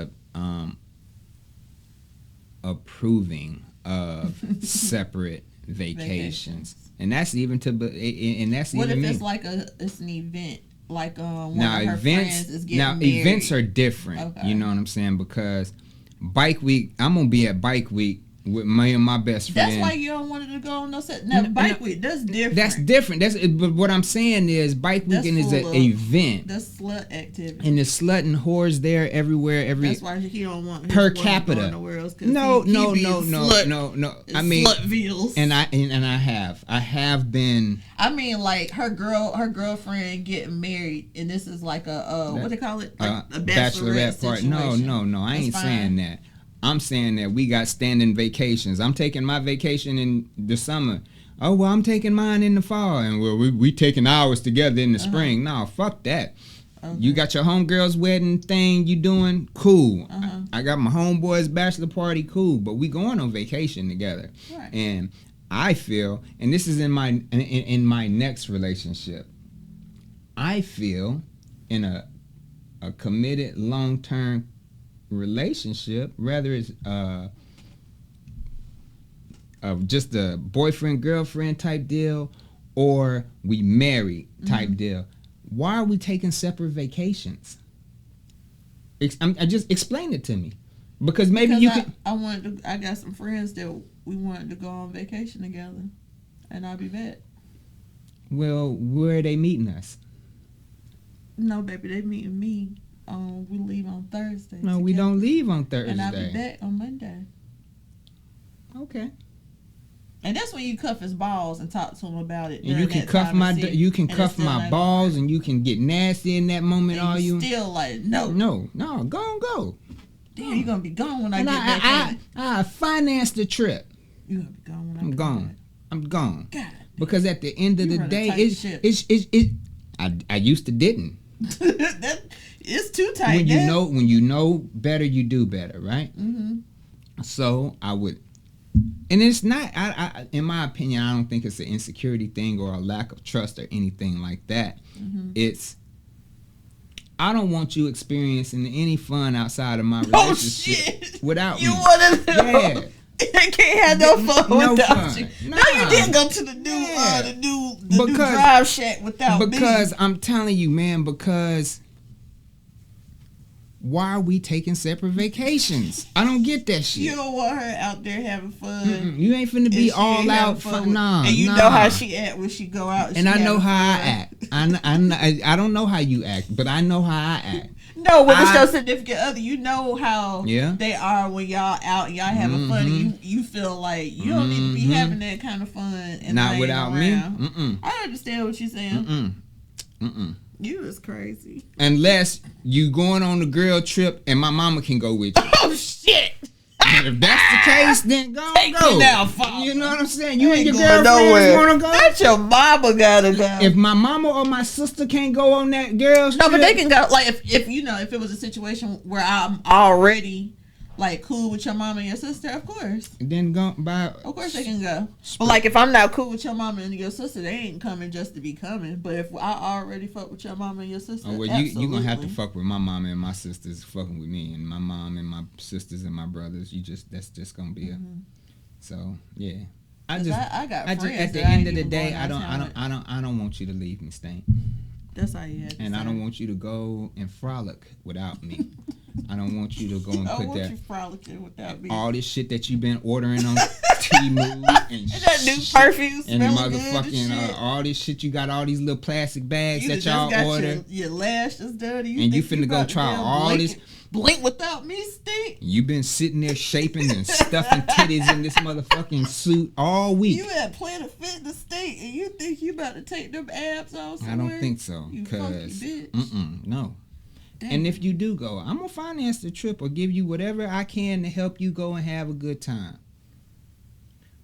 approving of separate vacations. And that's even what if it's like it's an event, like one of her friends is getting married? Now events are different. Okay. You know what I'm saying? Because Bike Week, I'm gonna be at Bike Week with me and my best friend. That's why you don't want to go on no set. No, Bike Week, that's different. That's different. But what I'm saying is, Bike Weekend is an event. That's slut activity. And there's slut and whores there everywhere. That's why he don't want his per capita. No. I mean, Slutville's. And I have been. I mean, like her girlfriend getting married, and this is like a what they call it, like a bachelorette party. No, I ain't saying that. I'm saying that we got standing vacations. I'm taking my vacation in the summer. Oh, well, I'm taking mine in the fall. And we taking ours together in the spring. No, fuck that. Okay. You got your homegirl's wedding thing you doing? Cool. I got my homeboy's bachelor party? Cool. But we going on vacation together. Right. And I feel, and this is in my next relationship, I feel in a committed long-term relationship, whether it's just a boyfriend girlfriend type deal or we married type deal, why are we taking separate vacations? I just explain it to me, because I got some friends that we wanted to go on vacation together, and I'll be back. Well, where are they meeting us? No, baby, they meeting me. We leave on Thursday. No, we don't leave on Thursday. And I'll be back on Monday. Okay. And that's when you cuff his balls and talk to him about it. And you can cuff my balls, and you can get nasty in that moment. And all you still like no, go. Damn, you're gonna be gone when I get back. I finance the trip. You're gonna be gone when I'm gone. I'm gone. God. Because at the end of You the run a day, tight I used to didn't. It's too tight. When you know better, you do better, right? Mm-hmm. So I would, and it's not. In my opinion, I don't think it's an insecurity thing or a lack of trust or anything like that. Mm-hmm. It's, I don't want you experiencing any fun outside of my relationship without me. You want to know? Yeah. They can't have no fun without you. Nah. No, you didn't go to the new drive shack without me. Because I'm telling you, man, because why are we taking separate vacations? I don't get that shit. You don't want her out there having fun. You ain't finna be all out fun. Nah, and you know how she act when she go out. And I know how I act. I don't know how you act, but I know how I act. No, when it's your significant other, you know how Yeah. they are when y'all out and y'all having fun. And you feel like you don't need to be having that kind of fun. And not without around. me. I understand what you're saying. You is crazy. Unless you going on the girl trip and my mama can go with you. Oh shit! And if that's the case, then go. Take me now, father. You know what I'm saying? You and your going girlfriends want to go? Not your mama gotta go. If my mama or my sister can't go on that girl's trip. No, but they can go. Like if you know, if it was a situation where I'm already like cool with your mama and your sister, of course. Then go by. Of course they can go. But like if I'm not cool with your mama and your sister, they ain't coming just to be coming. But if I already fuck with your mama and your sister, well, you gonna have to fuck with my mama and my sisters fucking with me, and my mom and my sisters and my brothers. That's just gonna be a. So yeah, I got friends. At the end of the day, I don't want you to leave me, Stain. That's all you had to And say. I don't want you to go and frolic without me. I don't want you to go and put that. You frolicking without me. All this shit that you've been ordering on Temu and that new perfume and motherfucking and all this shit. You got all these little plastic bags you that y'all order. Your lashes dirty. And you finna go try all this. Blink without me, stink. You been sitting there shaping and stuffing titties in this motherfucking suit all week. You at Planet Fitness State and you think you about to take them abs off somewhere? I don't think so. You funky bitch. No. Damn. And if you do go, I'm gonna finance the trip or give you whatever I can to help you go and have a good time.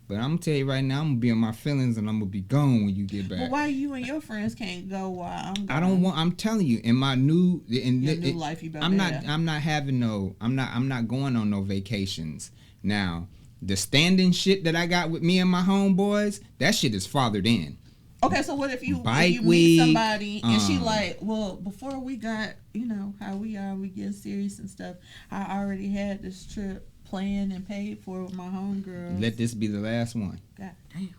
But I'm gonna tell you right now, I'm gonna be in my feelings and I'm gonna be gone when you get back. But why you and your friends can't go while I'm gone? I don't want. I'm telling you, in my new life, you better. I'm not having no. I'm not going on no vacations now. The standing shit that I got with me and my homeboys, that shit is fathered in. Okay, so what if you Bike meet somebody and she like, well, before we got, how we are, we get serious and stuff. I already had this trip planned and paid for with my homegirls. Let this be the last one. God damn.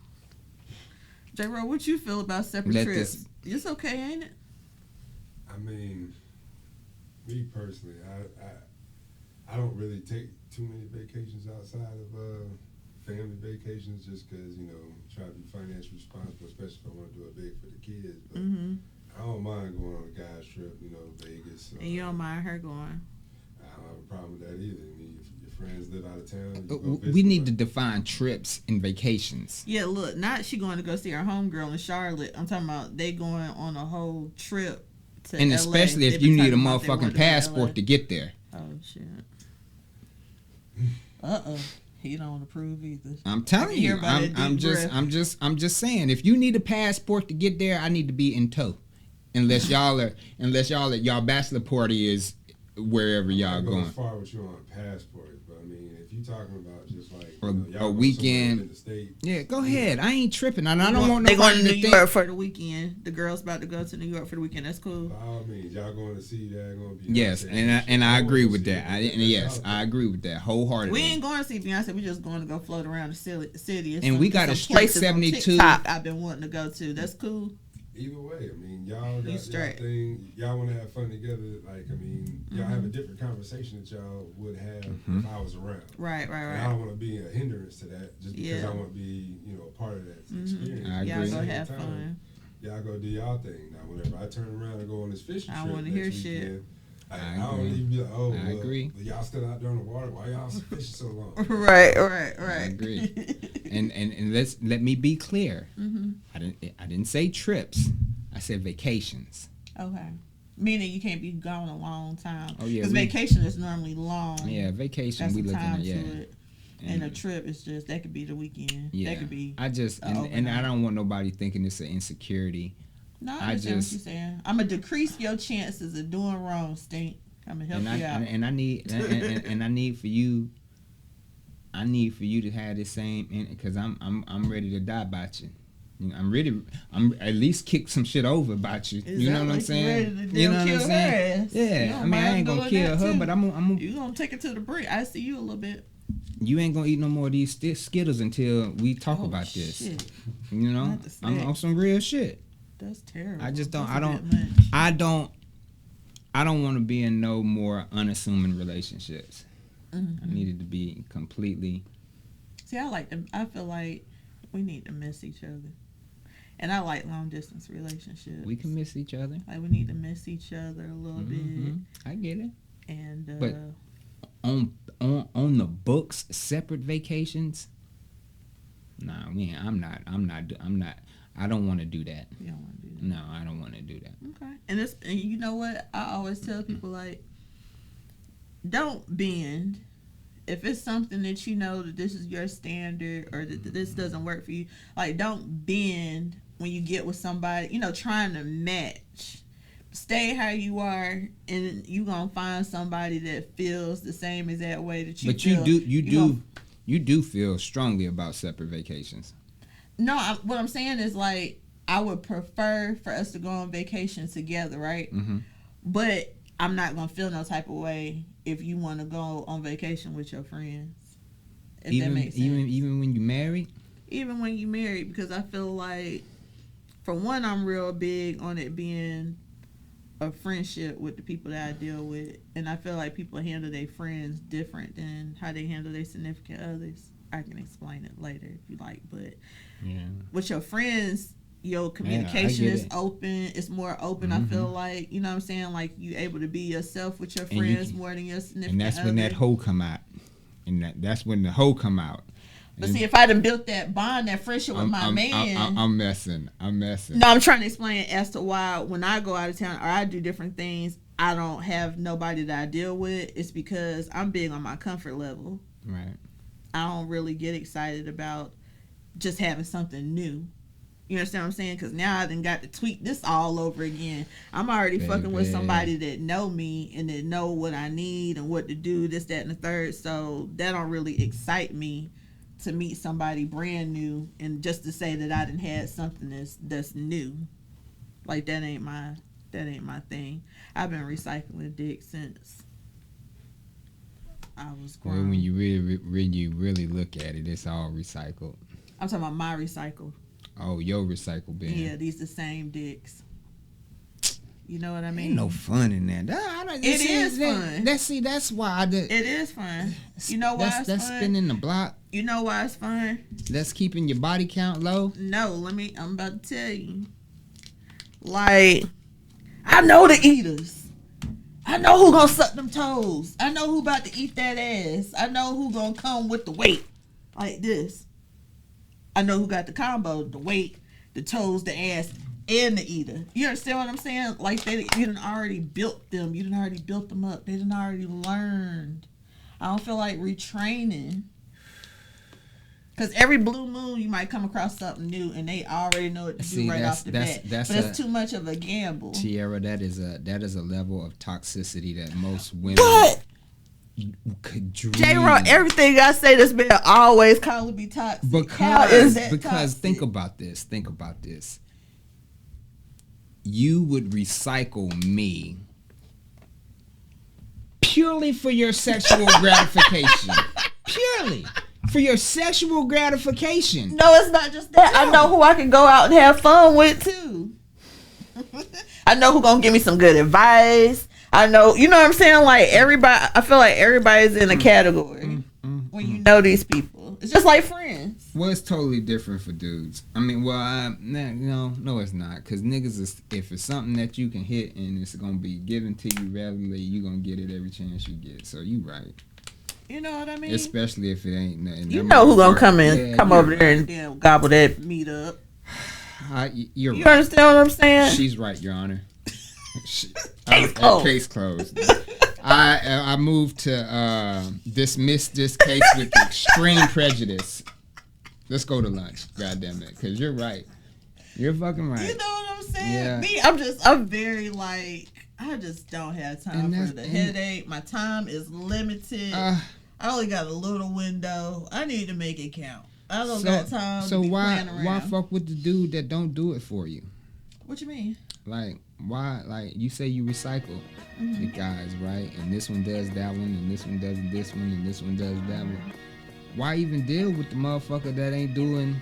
JRome, what you feel about separate trips? It's okay, ain't it? I mean, me personally, I don't really take too many vacations outside of family vacations just because, try to be financially responsible, especially if I want to do it big for the kids. But I don't mind going on a guy's trip, Vegas. And you don't mind her going? I don't have a problem with that either. I mean, if your friends live out of town, we need to define trips and vacations. Yeah, look, not she going to go see her homegirl in Charlotte. I'm talking about they going on a whole trip to and LA. Especially if you need a motherfucking passport to get there. Oh, shit. He don't approve either. I'm telling you, I'm just saying, if you need a passport to get there, I need to be in tow. Unless y'all bachelor party is wherever y'all going. As far as you on passport, but I mean, if you talking about just like a weekend in the state, yeah, go ahead. I ain't tripping. I don't want nobody going to New York for the weekend. The girl's about to go to New York for the weekend. That's cool. By all means, y'all going to see that. Going to be yes, and I agree with that. I agree with that wholeheartedly. We ain't going to see Beyonce. We just going to go float around the city. And we got a straight 72. I've been wanting to go to. That's cool. Either way, I mean, y'all got y'all thing. Y'all want to have fun together. Like, I mean, y'all have a different conversation that y'all would have if I was around. Right. And I don't want to be a hindrance to that just because I want to be, a part of that experience. I agree. Y'all go have fun. Y'all go do y'all thing. Now, whenever I turn around and go on this fishing trip, I want to hear shit. I don't even be like, I agree. Y'all still out there in the water. Why y'all fishing so long? Right. I agree. and let me be clear. I didn't say trips. I said vacations. Okay. Meaning you can't be gone a long time. Oh yeah. Because vacation is normally long. Yeah, vacation. That's we looking time at to it. And a trip is just, that could be the weekend. Yeah, that could be. And I don't want nobody thinking it's an insecurity. No, I understand what you're saying. I'm gonna decrease your chances of doing wrong, Stink. I'm gonna help you out. And I need and I need for you. I need for you to have the same, because I'm ready to die about you. I'm at least kick some shit over about you. You know what I'm saying? You know what I'm saying? Yeah, I mean, I ain't gonna kill her, but you gonna take it to the brink. I see you a little bit. You ain't gonna eat no more of these Skittles until we talk about this. Shit. You know, I'm on some real shit. That's terrible. I just don't. I don't want to be in no more unassuming relationships. Mm-hmm. I needed to be completely. See, I feel like we need to miss each other. And I like long distance relationships. We can miss each other. Like, we need to miss each other a little bit. I get it. And but on the books, separate vacations. Nah, I'm not. I don't want to do that. You don't want to do that. No, I don't want to do that. Okay. And you know what? I always tell people, like, don't bend. If it's something that you know that this is your standard, or that this doesn't work for you, like, don't bend when you get with somebody, trying to match. Stay how you are, and you gonna find somebody that feels the same exact way that you feel. But you do feel strongly about separate vacations. No, what I'm saying is, like, I would prefer for us to go on vacation together, right? Mm-hmm. But I'm not gonna feel no type of way if you want to go on vacation with your friends. If that makes sense. Even when you married? Even when you married, because I feel like, for one, I'm real big on it being a friendship with the people that I deal with. And I feel like people handle their friends different than how they handle their significant others. I can explain it later if you like. But with your friends, your communication is open. It's more open. I feel like, you know what I'm saying? Like, you able to be yourself with your friends more than your significant other. And that's when that hoe come out. And that's when the hoe come out. But see, if I done built that bond, that friendship with my man. I'm messing. No, I'm trying to explain as to why when I go out of town or I do different things, I don't have nobody that I deal with. It's because I'm big on my comfort level. Right. I don't really get excited about just having something new. You understand what I'm saying? Because now I done got to tweak this all over again. I'm already fucking with somebody that know me and that know what I need and what to do, this, that, and the third. So that don't really excite me to meet somebody brand new and just to say that I done had something that's new. Like, that ain't my thing. I've been recycling dick since I was grown. Well, when you really look at it, it's all recycled. I'm talking about my recycle. Oh, your recycle bin. Yeah, these the same dicks. You know what I mean? Ain't no fun in that. It is fun. That's why it is fun. You know why it's fun? That's spinning the block. You know why it's fun? That's keeping your body count low. No, I'm about to tell you. Like, I know the eaters. I know who gonna suck them toes. I know who about to eat that ass. I know who gonna come with the weight like this. I know who got the combo, the weight, the toes, the ass, and the eater. You understand what I'm saying? Like, you done already built them. You done already built them up. They done already learned. I don't feel like retraining. Because every blue moon, you might come across something new, and they already know what to do right off the bat. But that's too much of a gamble. Tiara, that is a level of toxicity that most women could dream. JRome, everything I say that's been always called to be toxic. Because toxic? Think about this. You would recycle me purely for your sexual gratification. Purely. For your sexual gratification. No, it's not just that. No. I know who I can go out and have fun with too. I know who gonna give me some good advice. I know, you know what I'm saying? Like, everybody, I feel like everybody's in a category when you know these people. It's just like friends. Well, it's totally different for dudes. I mean, no, it's not. Because niggas, if it's something that you can hit and it's gonna be given to you readily, you gonna get it every chance you get. So you right. You know what I mean? Especially if it ain't nothing. You know who gonna come over there and damn gobble that meat up. You're you right. Understand what I'm saying? She's right, Your Honor. Case closed. Case closed. I moved to dismiss this case with extreme prejudice. Let's go to lunch, goddamn it, because you're right. You're fucking right. You know what I'm saying? Yeah. Me, I'm very like, I just don't have time for the headache. My time is limited. I only got a little window. I need to make it count. I don't got time to be playing around. Why fuck with the dude that don't do it for you? What you mean? Like, why? Like, you say you recycle the guys, right? And this one does that one, and this one does this one, and this one does that one. Why even deal with the motherfucker that ain't doing